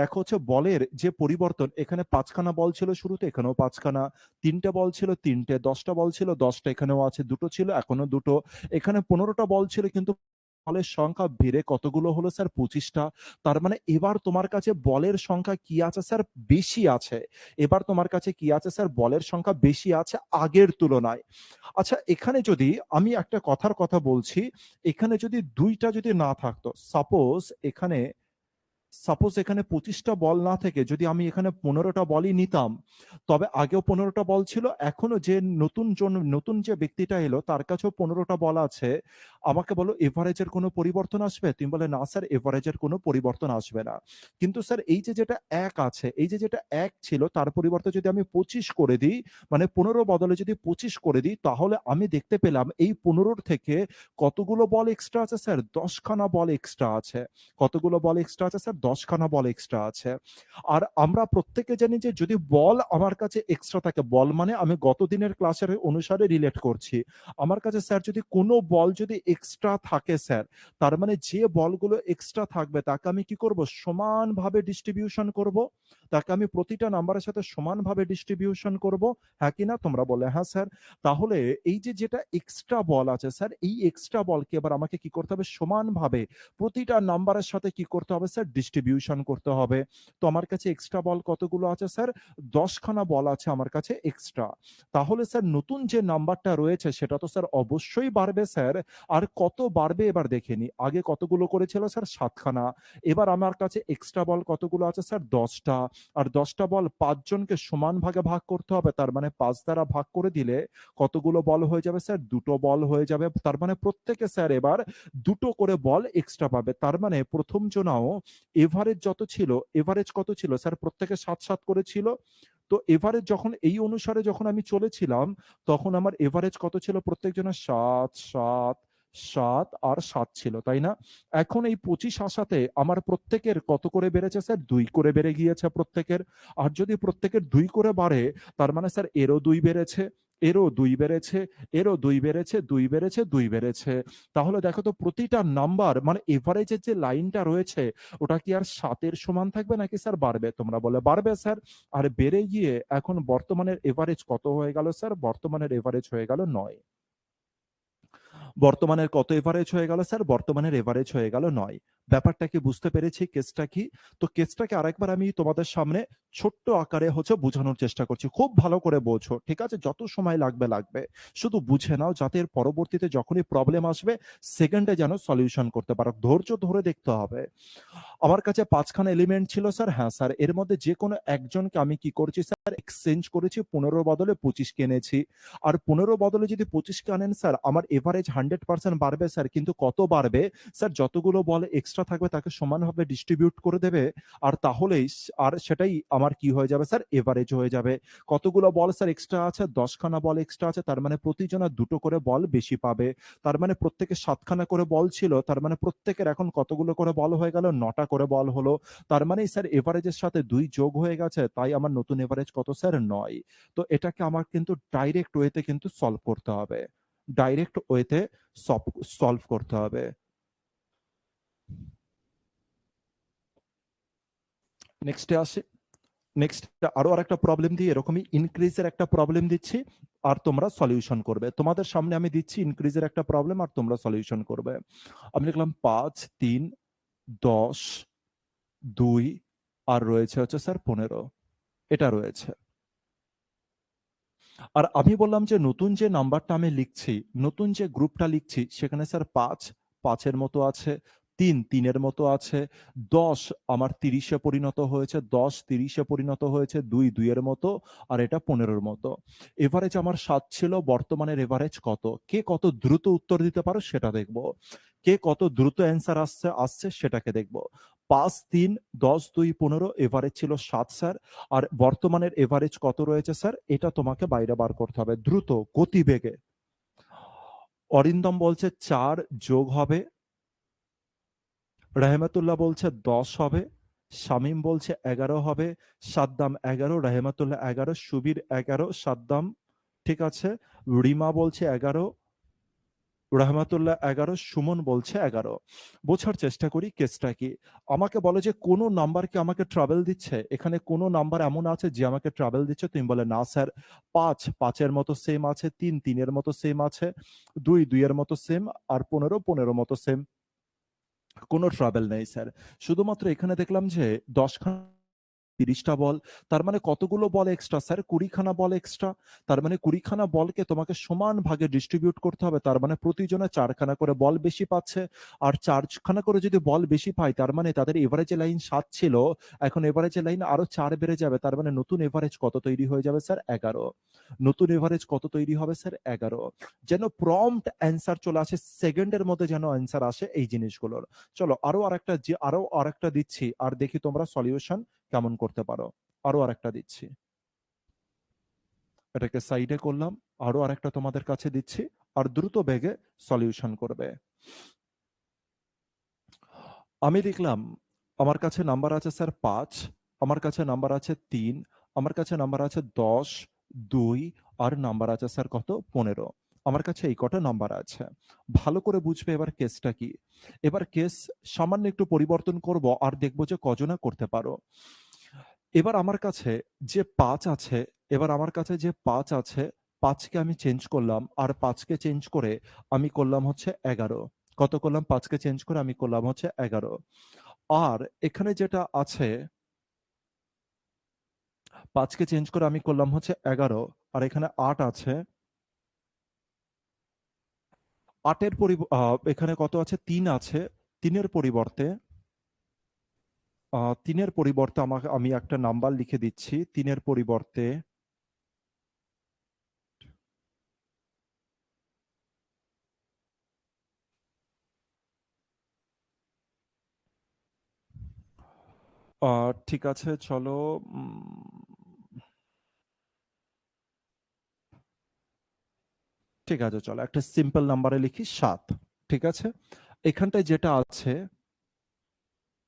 দেখো হচ্ছে বলের যে পরিবর্তন, এখানে ৫খানা বল ছিল শুরুতে, এখানেও ৫খানা, ৩টে বল ছিল, ৩টে, ১০টা বল ছিল, ১০টা, এখানেও আছে, ২টো ছিল, এখনো ২টো, এখানে ১৫টা বল ছিল, কিন্তু বলের সংখ্যা বেড়ে কতগুলো হলো স্যার? ২৫টা। তার মানে এবার তোমার কাছে বলের সংখ্যা কি আছে স্যার? বেশি আছে। এবার তোমার কাছে কি আছে স্যার? বলের সংখ্যা বেশি আছে আগের তুলনায়। আচ্ছা, এখানে যদি আমি একটা কথার কথা বলছি, এখানে যদি ২টা যদি না থাকতো, সাপোজ এখানে ২৫টা বল না থেকে যদি আমি এখানে ১৫টা বলই নিতাম, তবে আগেও ১৫টা বল ছিল, এখনো যে নতুন যে ব্যক্তিটা এলো তার কাছেও ১৫টা বল আছে। আমাকে বলো এভারেজের কোনো পরিবর্তন আসবে? তুমি বলে না স্যার, এভারেজের কোনো পরিবর্তন আসবে না। কিন্তু স্যার এই যে যেটা ১ আছে, এই যে যেটা ১ ছিল তার পরিবর্তে যদি আমি ২৫ করে দিই, মানে ১৫ বদলে যদি ২৫ করে দিই, তাহলে আমি দেখতে পেলাম এই ১৫র থেকে কতগুলো বল এক্সট্রা আছে স্যার? ১০খানা বল এক্সট্রা আছে। কতগুলো বল এক্সট্রা আছে স্যার? ১০খানা বল এক্সট্রা আছে। আর আমরা প্রত্যেকে জানি যে যদি বল আমার কাছে এক্সট্রা থাকে, বল মানে আমি গত দিনের ক্লাসের অনুসারে রিলেট করছি। আমার কাছে স্যার যদি কোনো বল যদি এক্সট্রা থাকে স্যার, তার মানে যে বলগুলো এক্সট্রা থাকবে তাকে আমি কি করব? সমানভাবে ডিস্ট্রিবিউশন করব। তাকে আমি প্রতিটা নাম্বারের সাথে সমানভাবে ডিস্ট্রিবিউশন করব। হ্যাঁ কি না? তোমরা বলে হ্যাঁ স্যার। তাহলে এই যে যেটা এক্সট্রা বল আছে স্যার, এই এক্সট্রা বলকে এবার আমাকে কি করতে হবে? সমানভাবে প্রতিটা নাম্বারের সাথে কি করতে হবে স্যার? ডিস্ট্রিবিউশন করতে হবে। তো আমার কাছে এক্সট্রা বল কতগুলো আছে স্যার? ১০খানা বল আছে আমার কাছে এক্সট্রা। তাহলে স্যার নতুন যে নাম্বারটা রয়েছে সেটা তো স্যার অবশ্যই বাড়বে স্যার। আর কত বাড়বে এবার দেখে নিই। আগে কতগুলো করেছিল স্যার? ৭খানা। এবার আমার কাছে এক্সট্রা বল কতগুলো আছে স্যার? ১০টা। আর ১০টা বল ৫ জনকে সমান ভাগে ভাগ করতে হবে। তার মানে ৫ দ্বারা ভাগ করে দিলে কতগুলো বল হয়ে যাবে স্যার? ২টো বল হয়ে যাবে। তার মানে প্রত্যেকে স্যার এবার ২টো করে বল এক্সট্রা পাবে। তার মানে প্রথম জনাও এভারেজ যত ছিল, এভারেজ কত ছিল স্যার? প্রত্যেকে ৭ করে ছিল। তো এভারেজ যখন এই অনুসারে যখন আমি চলেছিলাম, তখন আমার এভারেজ কত ছিল? প্রত্যেকজনের ৭, ৭, ৭ আর ৭ ছিল, তাই না? এখন এই ২৫ আসাতে আমার প্রত্যেকের কত করে বেড়েছে স্যার? ২ করে বেড়ে গিয়েছে প্রত্যেকের। আর যদি প্রত্যেকের ২ করে বাড়ে, তার মানে স্যার এরও ২ বেড়েছে, এরও ২ বেড়েছে, এরও ২ বেড়েছে, ২ বেড়েছে, ২ বেড়েছে। তাহলে দেখো তো প্রতিটা নাম্বার মানে এভারেজের যে লাইনটা রয়েছে, ওটা কি আর ৭ এর সমান থাকবে নাকি স্যার বাড়বে? তোমরা বলে বাড়বে স্যার। আর বেড়ে গিয়ে এখন বর্তমানের এভারেজ কত হয়ে গেল স্যার? বর্তমানের এভারেজ হয়ে গেল ৯। বর্তমানের কত এভারেজ হয়ে গেল স্যার? বর্তমানের এভারেজ হয়ে গেল ৯। ব্যাপারটা কি বুঝতে পেরেছি? কেসটা কি? তো কেসটাকে আরেকবার আমি তোমাদের সামনে ছোট্ট আকারে বোঝানোর চেষ্টা করছি। খুব ভালো করে বোঝো। ঠিক আছে? যত সময় লাগবে। শুধু বুঝে নাও যাতে এর পরবর্তীতে যখনই প্রবলেম আসবে সেকেন্ডে যেন সলিউশন করতে পারো। ধৈর্য ধরে দেখতে হবে। আমার কাছে ৫খানা এলিমেন্ট ছিল স্যার। হ্যাঁ স্যার, এর মধ্যে যেকোনো একজনকে আমি কি করেছি স্যার? এক্সচেঞ্জ করেছি। ১৫ বদলে ২৫ কে এনেছি। আর ১৫ বদলে যদি ২৫ কে আনেন স্যার, আমার এভারেজ 100% বাড়বে স্যার। কিন্তু কত বাড়বে? স্যার যতগুলো বল এক্সট্রা থাকবে তাকে সমানভাবে ডিস্ট্রিবিউট করে দেবে। আর তাহলেই আর সেটাই আমার কি হয়ে যাবে স্যার? এভারেজ হয়ে যাবে। কতগুলো বল স্যার এক্সট্রা আছে? ১০খানা বল এক্সট্রা আছে। তার মানে প্রতিজনের ২টো করে বল বেশি পাবে। তার মানে প্রত্যেকের ৭খানা করে বল ছিল। তার মানে প্রত্যেকের এখন কতগুলো করে বল হয়ে গেল? ৯টা করে বল হলো। তার মানে স্যার এভারেজের সাথে ২ যোগ হয়ে গেছে। তাই আমার নতুন এভারেজ কত স্যার? ৯। তো এটাকে আমার কিন্তু ডাইরেক্ট ওয়েতে কিন্তু সলভ করতে হবে। ডাইরেক্ট ওয়েতে সলভ করতে হবে। নেক্সটে আসি। নেক্সট আরো আরেকটা প্রবলেম দিয়ে এরকমই ইনক্রিজের একটা প্রবলেম দিচ্ছি আর তোমরা সলিউশন করবে। তোমাদের সামনে আমি দিচ্ছি ইনক্রিজের একটা প্রবলেম আর তোমরা সলিউশন করবে। আমি লিখলাম 5, 3, 10, 2 আর রয়েছে হচ্ছে স্যার 15, এটা রয়েছে। আর আমি বললাম যে নতুন যে নাম্বারটা আমি লিখছি, নতুন যে গ্রুপটা লিখছি সেখানে স্যার 5, 5 এর মতো আছে, 3, 3 এর মতো আছে, 10 আমার 30 এ পরিণত হয়েছে, 10 30 এ পরিণত হয়েছে, 2 2 এর মতো, আর এটা 15 এর মতো। এভারেজ আমার 7 ছিল, বর্তমানের এভারেজ কত? কে কত দ্রুত উত্তর দিতে পারো সেটা দেখব। কে কত দ্রুত অ্যান্সার আসছে সেটাকে দেখব। 5 3 10 2 15 এভারেজ ছিল 7 স্যার। আর বর্তমানের এভারেজ কত রয়েছে স্যার? এটা তোমাকে বাইরে বার করতে হবে দ্রুত গতিবেগে। অরিন্দম বলছে 4 যোগ হবে, রাহমাতুল্লাহ বলছে 10 হবে, শামীম বলছে 11 হবে, সাদ্দাম 11, রাহমাতুল্লাহ 11, সুবীর 11, সাদ্দাম ঠিক আছে, রিমা বলছে 11, রহমাতুল্লাহ 11, সুমন বলছে 11। বোঝার চেষ্টা করি কেসটা কি। আমাকে বলে যে কোন নাম্বার কি আমাকে ট্রাবল দিচ্ছে, এখানে কোন নাম্বার এমন আছে যে আমাকে ট্রাবল দিচ্ছে? তুমি বলে না স্যার, 5 5 এর মতো সেম আছে, 3 3 এর মতো সেম আছে, 2 2 এর মতো সেম, আর 15 15 মতো সেম। কোনো ট্রাবল নেই স্যার। শুধুমাত্র এখানে দেখলাম যে 10 খানা 30টা বল, তার মানে কতগুলো বল এক্সট্রা স্যার? 20 খানা বল এক্সট্রা। তার মানে 20 খানা বলকে তোমাকে সমান ভাগে ডিস্ট্রিবিউট করতে হবে। তার মানে প্রতিজনে 4 খানা করে বল বেশি পাচ্ছে। আর 4 খানা করে যদি বল বেশি পায় তার মানে তাদের এভারেজ লাইন 7 ছিল, এখন এভারেজ লাইন আরো 4 বেড়ে যাবে। তার মানে নতুন এভারেজ কত তৈরি হয়ে যাবে স্যার? 11। নতুন এভারেজ কত তৈরি হবে স্যার? 11। যেন প্রম্পট অ্যান্সার চলে আসে, সেকেন্ডের মধ্যে যেন অ্যান্সার আসে এই জিনিসগুলোর। চলো আরো আরেকটা দিচ্ছি আর দেখি তোমরা সলিউশন কেমন করতে পারো। আরো আরেকটা দিচ্ছি, এটাকে সাইডে করলাম। আরো আরেকটা তোমাদের কাছে দিচ্ছি আর দ্রুত বেগে সলিউশন করবে। আমি লিখলাম আমার কাছে নাম্বার আছে স্যার 5, আমার কাছে নাম্বার আছে 3, আমার কাছে নাম্বার আছে 10, 2 আর নাম্বার আছে স্যার কত? 15। আমার কাছে এই কটা নাম্বার আছে। ভালো করে বুঝবে এবার কেসটা কি। এবার কেস সামান্য একটু পরিবর্তন করব আর দেখব যে কজনা করতে পারো। এবার আমার কাছে যে 5 আছে, এবার আমার কাছে যে 5 আছে, 5 কে আমি চেঞ্জ করলাম আর 5 কে চেঞ্জ করে আমি করলাম হচ্ছে 11। কত করলাম? 5 কে চেঞ্জ করে আমি করলাম হচ্ছে 11। আর এখানে যেটা আছে, 5 কে চেঞ্জ করে আমি করলাম হচ্ছে 11, আর এখানে 8 আছে। 8 এর এখানে কত আছে? 3 আছে। 3 এর পরিবর্তে 3 এর পরিবর্তে আমাকে আমি একটা নাম্বার লিখে দিচ্ছি। 3 এর পরিবর্তে ঠিক আছে চলো। ঠিক আছে চলো একটা সিম্পল নাম্বারে লিখি 7। ঠিক আছে? এখানটায় যেটা আছে,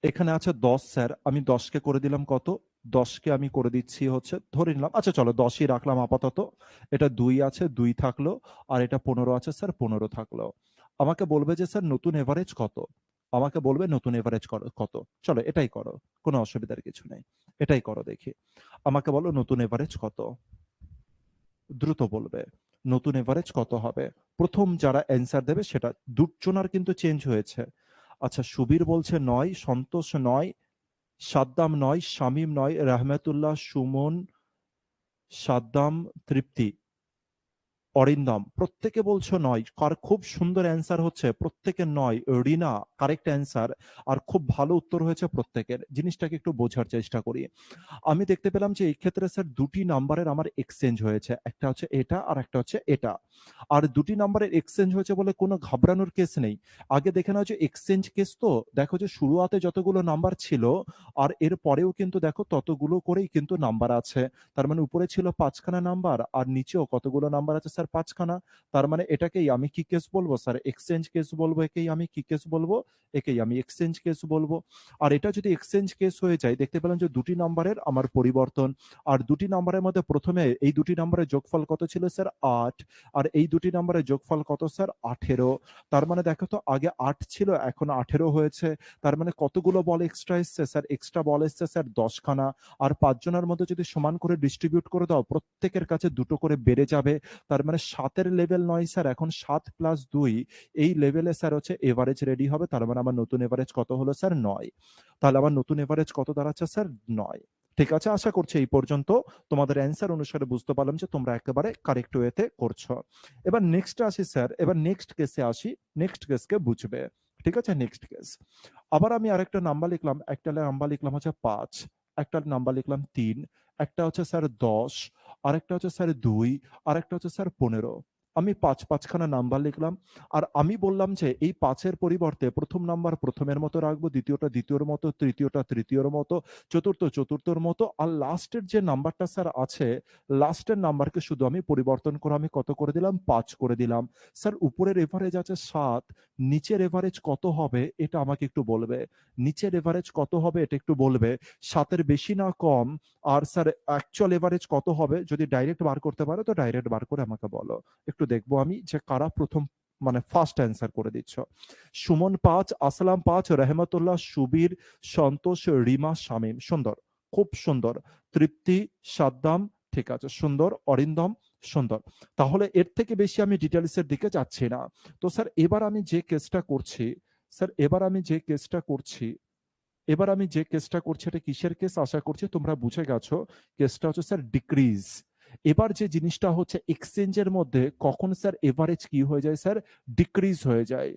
এখানে আছে 10 স্যার। আমি 10 কে করে দিলাম কত? 10 কে আমি করে দিচ্ছি হচ্ছে ধরে নিলাম, আচ্ছা চলো 10ই রাখলাম আপাতত। এটা 2 আছে, 2 থাকলো। আর এটা 15 আছে স্যার, 15 থাকলো। আমাকে বলবে যে স্যার নতুন এভারেজ কত? আমাকে বলবে নতুন এভারেজ কত? চলো এটাই করো, কোনো অসুবিধার কিছু নেই। এটাই করো দেখি। আমাকে বলো নতুন এভারেজ কত? দ্রুত বলবে। নতুন এভারেজ কত হবে? প্রথম যারা অ্যান্সার দেবে সেটা। দুজনার কিন্তু চেঞ্জ হয়েছে। আচ্ছা সুবীর বলছে 9, সন্তোষ 9, সাদ্দাম 9, শামীম 9, রাহমাতুল্লাহ, সুমন, সাদ্দাম, তৃপ্তি, অরিন্দম প্রত্যেকে বলছো 9। কার খুব সুন্দর অ্যান্সার হচ্ছে প্রত্যেকের 9। রিনা কারেক্ট অ্যান্সার। আর খুব ভালো উত্তর হয়েছে প্রত্যেকের। জিনিসটাকে একটু বোঝার চেষ্টা করি। আমি দেখতে পেলাম যে এই ক্ষেত্রে স্যার 2টি নাম্বারের আমার এক্সচেঞ্জ হয়েছে। একটা হচ্ছে এটা আর একটা হচ্ছে এটা। আর 2টি নাম্বারের এক্সচেঞ্জ হয়েছে বলে কোনো ঘাবড়ানোর কেস নেই। আগে দেখে নাও যে এক্সচেঞ্জ কেস তো দেখো যে শুরুয়াতে যতগুলো নাম্বার ছিল আর এর পরেও কিন্তু দেখো ততগুলো করেই কিন্তু নাম্বার আছে। তার মানে উপরে ছিল 5 খানা নাম্বার আর নিচেও কতগুলো নাম্বার আছে স্যার? স্যার ৫ খানা। তার মানে এটাকেই আমি কি কেস বলবো স্যার? এক্সচেঞ্জ কেস বলবো। একেই আমি কি কেস বলবো? একেই আমি এক্সচেঞ্জ কেস বলবো। আর এটা যদি এক্সচেঞ্জ কেস হয়ে যায়, দেখতে পেলাম যে ২ টি নাম্বারের আমার পরিবর্তন। আর ২ টি নাম্বারের মধ্যে ১ম এ এই ২ টি নাম্বারের যোগফল কত ছিল স্যার? ৮। আর এই ২ টি নাম্বারের যোগফল কত স্যার? ১৮। তার মানে দেখো তো, আগে ৮ ছিল, এখন ১৮ হয়েছে। তার মানে কতগুলো বল এক্সট্রা এসছে স্যার? এক্সট্রা বল এসছে স্যার ১০ খানা। আর ৫ জনের মধ্যে যদি সমান করে ডিস্ট্রিবিউট করে দাও, প্রত্যেকের কাছে ২ টো করে বেড়ে যাবে। তার মানে ৭ এর লেভেল নয় স্যার, এখন ৭ প্লাস ২ এই লেভেলে স্যার হচ্ছে এভারেজ রেডি হবে। তার মানে আমার নতুন এভারেজ কত হলো স্যার? ৯। তাহলে আমার নতুন এভারেজ কত দাঁড়াচ্ছে স্যার? ৯। ঠিক আছে? আশা করছি এই পর্যন্ত তোমাদের অ্যান্সার অনুসারে বুঝতে পারলাম যে তোমরা একেবারে কারেক্ট ওয়েতে করছো। এবার নেক্সট আসি স্যার, এবার নেক্সট কেসে আসি। নেক্সট কেসকে বুঝবে। ঠিক আছে? Next case. আবার আমি আরেকটা নাম্বার লিখলাম। একটা নাম্বার লিখলাম হচ্ছে ৫, একটা নাম্বার লিখলাম ৩, একটা হচ্ছে স্যার ১০, আরেকটা হচ্ছে স্যার ২, আরেকটা হচ্ছে স্যার ১৫। আমি ৫ খানা নাম্বার লিখলাম। আর আমি বললাম যে এই ৫ এর পরিবর্তে ১ম নাম্বার ১ম এর মতো রাখবো, দ্বিতীয়টা দ্বিতীয়র মতো, তৃতীয়টা তৃতীয়র মতো, চতুর্থ চতুর্থর মতো। আর লাস্টের যে নাম্বারটা স্যার আছে, লাস্টের নাম্বারকে শুধু আমি পরিবর্তন করে আমি কত করে দিলাম? ৫ করে দিলাম। স্যার উপরের এভারেজ আছে ৭, নিচের এভারেজ কত হবে এটা আমাকে একটু বলবে। নিচের এভারেজ কত হবে এটা একটু বলবে। ৭ এর বেশি না কম? আর স্যার অ্যাকচুয়াল এভারেজ কত হবে? যদি ডাইরেক্ট বার করতে পারো তো ডাইরেক্ট বার করে আমাকে বলো। একটু দেখবো আমি যে কারা প্রথম মানে ফার্স্ট অ্যান্সার করে দিচ্ছ। সুমন ৫, আসলাম ৫, রহমতুল্লাহ, সুবীর, সন্তোষ, রিমা, শামীম। সুন্দর, খুব সুন্দর। তৃপ্তি, সাদ্দাম, ঠিক আছে, সুন্দর। অরিন্দম, সুন্দর। তাহলে এর থেকে বেশি আমি ডিটেলস এর দিকে যাচ্ছি না। তো স্যার এবার আমি যে কেসটা করছি, স্যার এবার আমি যে কেসটা করছি, এবার আমি যে কেসটা করছি এটা কিসের কেস? আশা করছি তোমরা বুঝে গেছো। কেসটা হচ্ছে স্যার ডিক্রিজ। এবার যে জিনিসটা হচ্ছে এক্সচেঞ্জের মধ্যে কখন স্যার এভারেজ কি হয়ে যায় স্যার? ডিক্রিজ হয়ে যায়।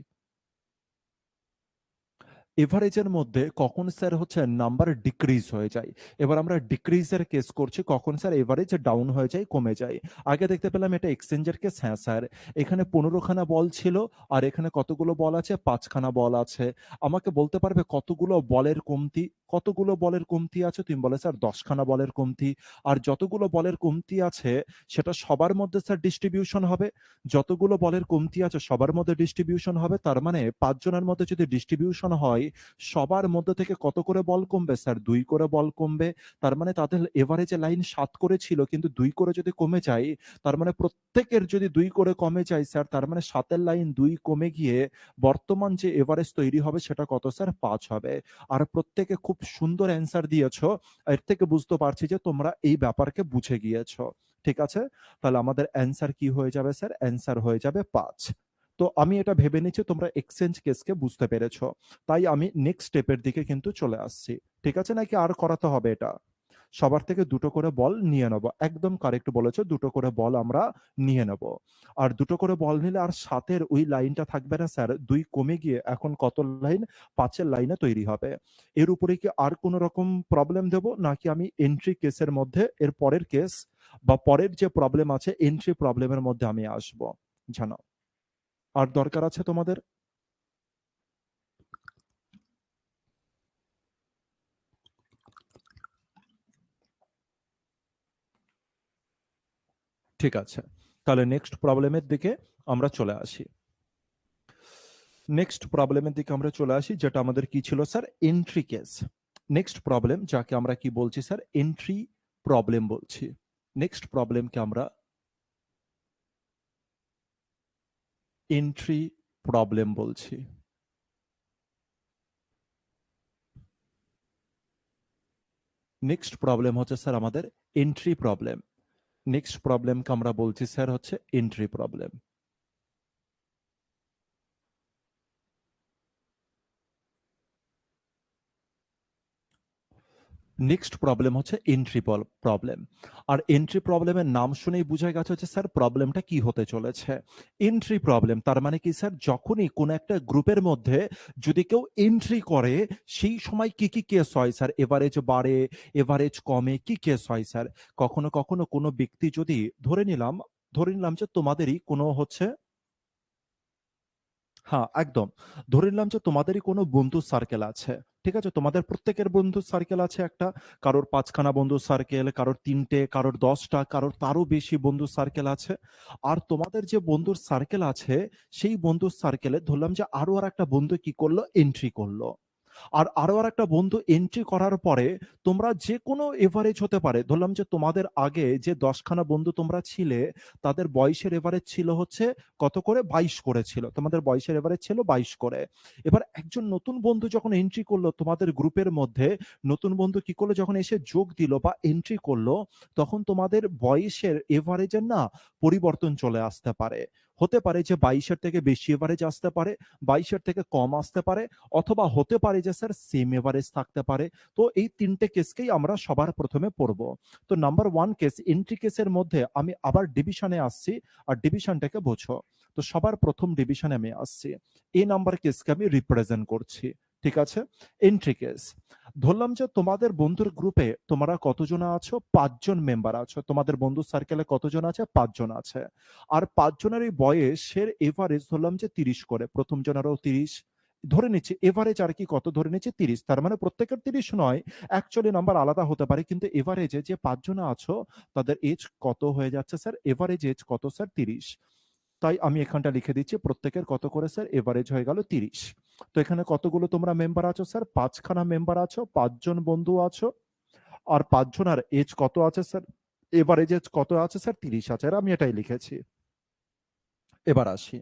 এভারেজের মধ্যে কখন স্যার হচ্ছে নাম্বার ডিক্রিজ হয়ে যায়। এবার আমরা ডিক্রিজের কেস করছি, কখন স্যার এভারেজ ডাউন হয়ে যায়, কমে যায়। আগে দেখতে পেলাম এটা এক্সচেঞ্জের কেস। হ্যাঁ স্যার, এখানে ১৫ খানা বল ছিল, আর এখানে কতগুলো বল আছে? ৫ খানা বল আছে। আমাকে বলতে পারবে কতগুলো বলের কমতি? কতগুলো বলের কমতি আছে? তুমি বলে স্যার ১০ খানা বলের কমতি। আর যতগুলো বলের কমতি আছে সেটা সবার মধ্যে স্যার ডিস্ট্রিবিউশন হবে। যতগুলো বলের কমতি আছে সবার মধ্যে ডিস্ট্রিবিউশন হবে। তার মানে ৫ জনের মধ্যে যদি ডিস্ট্রিবিউশন হয়, সবার মধ্যে থেকে কত করে বল কমবে স্যার? ২ করে বল কমবে। তার মানে তাদের এভারেজে লাইন ৭ করে ছিল, কিন্তু ২ করে যদি কমে যায়, তার মানে প্রত্যেকের যদি ২ করে কমে যায় স্যার, তার মানে ৭ এর লাইন ২ কমে গিয়ে বর্তমান যে এভারেজ তৈরি হবে সেটা কত স্যার? ৫ হবে। আর প্রত্যেকে খুব সুন্দর অ্যান্সার দিয়েছো। এর থেকে বুঝতে পারছি যে তোমরা এই ব্যাপারকে বুঝে গিয়েছো। ঠিক আছে? তাহলে আমাদের অ্যান্সার কি হয়ে যাবে স্যার? অ্যান্সার হয়ে যাবে ৫। তো আমি এটা ভেবে নিচ্ছি তোমরা এক্সচেঞ্জ কেসকে বুঝতে পেরেছো। তাই আমি নেক্সট স্টেপের দিকে কিন্তু চলে আসছি। ঠিক আছে? নাকি আর করাতে হবে এটা? সবার থেকে ২ টো করে বল নিয়ে নেব। একদম কারেক্ট বলেছো, ২ টো করে বল আমরা নিয়ে নেব। আর ২ টো করে বল নিলে আর ৭ এর ওই লাইনটা থাকবে না স্যার। ২ কমে গিয়ে এখন কত লাইন? ৫ এর লাইনে তৈরি হবে। এর উপরে কি আর কোন রকম প্রবলেম দেব? নাকি আমি এন্ট্রি কেসের মধ্যে এর পরের কেস বা পরের যে প্রবলেম আছে এন্ট্রি প্রবলেমের মধ্যে আমি আসব? জানাও। আর দরকার আছে তোমাদের? ঠিক আছে। তাহলে নেক্সট প্রবলেমের দিকে আমরা চলে আসি। নেক্সট প্রবলেমের দিকে আমরা চলে আসি, যেটা আমাদের কি ছিল sir? Entry case. Next problem যাকে আমরা কি বলছি স্যার? এন্ট্রি প্রবলেম বলছি। নেক্সট প্রবলেমকে আমরা এন্ট্রি প্রবলেম বলছি। নেক্সট প্রবলেম হচ্ছে স্যার আমাদের এন্ট্রি প্রবলেম। নেক্সট প্রবলেমকে আমরা বলছি স্যার হচ্ছে এন্ট্রি প্রবলেম। নেক্সট প্রবলেম হচ্ছে এন্ট্রি প্রবলেম। আর এন্ট্রি প্রবলেমের নাম শুনেই বুঝে গেছে হচ্ছে স্যার প্রবলেমটা কি হতে চলেছে। এন্ট্রি প্রবলেম তার মানে কি স্যার? যখনই কোন একটা গ্রুপের মধ্যে যদি কেউ এন্ট্রি করে, সেই সময় কি কি কেস হয় স্যার? এভারেজ বাড়ে, এভারেজ কমে, কি কেস হয় স্যার? কখনো কখনো কোনো ব্যক্তি যদি ধরে নিলাম যে তোমাদেরই কোনো হচ্ছে, হ্যাঁ, একদম। ধরে নিলাম যে তোমাদেরই কোনো বন্ধু সার্কেল আছে। ঠিক আছে? তোমাদের প্রত্যেকের বন্ধুর সার্কেল আছে একটা। কারোর ৫ খানা বন্ধুর সার্কেল, কারোর ৩ টে, কারোর ১০ টা, কারোর তারও বেশি বন্ধুর সার্কেল আছে। আর তোমাদের যে বন্ধুর সার্কেল আছে, সেই বন্ধুর সার্কেলে ধরলাম যে আরো আরেকটা বন্ধু কি করলো? এন্ট্রি করলো। আর আরো আরেকটা বন্ধু এন্ট্রি করার পরে তোমরা যেকোনো এভারেজ হতে পারে। ধরলাম যে তোমাদের আগে যে ১০ খানা বন্ধু তোমরা ছিলে, তাদের বয়সের এভারেজ ছিল হচ্ছে কত করে? ২২ করে ছিল। তোমাদের বয়সের এভারেজ ছিল ২২ করে। এবার একজন নতুন বন্ধু যখন এন্ট্রি করলো তোমাদের গ্রুপের মধ্যে, নতুন বন্ধু কি করলো? যখন এসে যোগ দিল বা এন্ট্রি করলো, তখন তোমাদের বয়সের এভারেজের না পরিবর্তন চলে আসতে পারে। হতে পারে যে ২২ এর থেকে বেশি এভারেজ আসতে পারে, ২২ এর থেকে কম আসতে পারে, অথবা হতে পারে যে স্যার সেম এভারেজ থাকতে পারে। তো এই ৩ টে কেসকেই আমরা সবার ১ম এ পড়ব। তো নাম্বার 1 কেস, এন্ট্রি কেসের মধ্যে আমি আবার ডিভিশনে আসছি, আর ডিভিশনটাকে বোঝো। তো সবার ১ম ডিভিশনে আমি আসছি। এ নাম্বার কেসকে আমি রিপ্রেজেন্ট করছি। ঠিক আছে? Entry case. ধরলাম যে তোমাদের বন্ধুর গ্রুপে তোমরা কতজন আছো? ৫ জন মেম্বার আছো। তোমাদের বন্ধুর সার্কেলে কতজন আছে? ৫ জন আছে। আর ৫ জনেরই বয়সের এভারেজ ধরলাম যে ৩০ করে। ১ম জনেরও ৩০, ধরে নিচ্ছি এভারেজ আর কি কত ধরে নিচ্ছি? ৩০। তার মানে প্রত্যেকের ৩০ নয়, অ্যাকচুয়ালি নাম্বার আলাদা হতে পারে। কিন্তু এভারেজে যে ৫ জন আছো তাদের এজ কত হয়ে যাচ্ছে স্যার? এভারেজ এজ কত স্যার? ৩০। তাই আমি এখানটা লিখে দিচ্ছি প্রত্যেকের কত করে স্যার? এভারেজ হয়ে গেল ৩০। তো এখানে কতগুলো তোমরা মেম্বার আছো স্যার? ৫ খানা মেম্বার আছো, ৫ জন বন্ধু আছো। আর ৫ জনার এজ কত আছে স্যার? এভারেজ এজ কত আছে স্যার? ৩০ আছে। আর আমি এটাই লিখেছি। এবার আসি।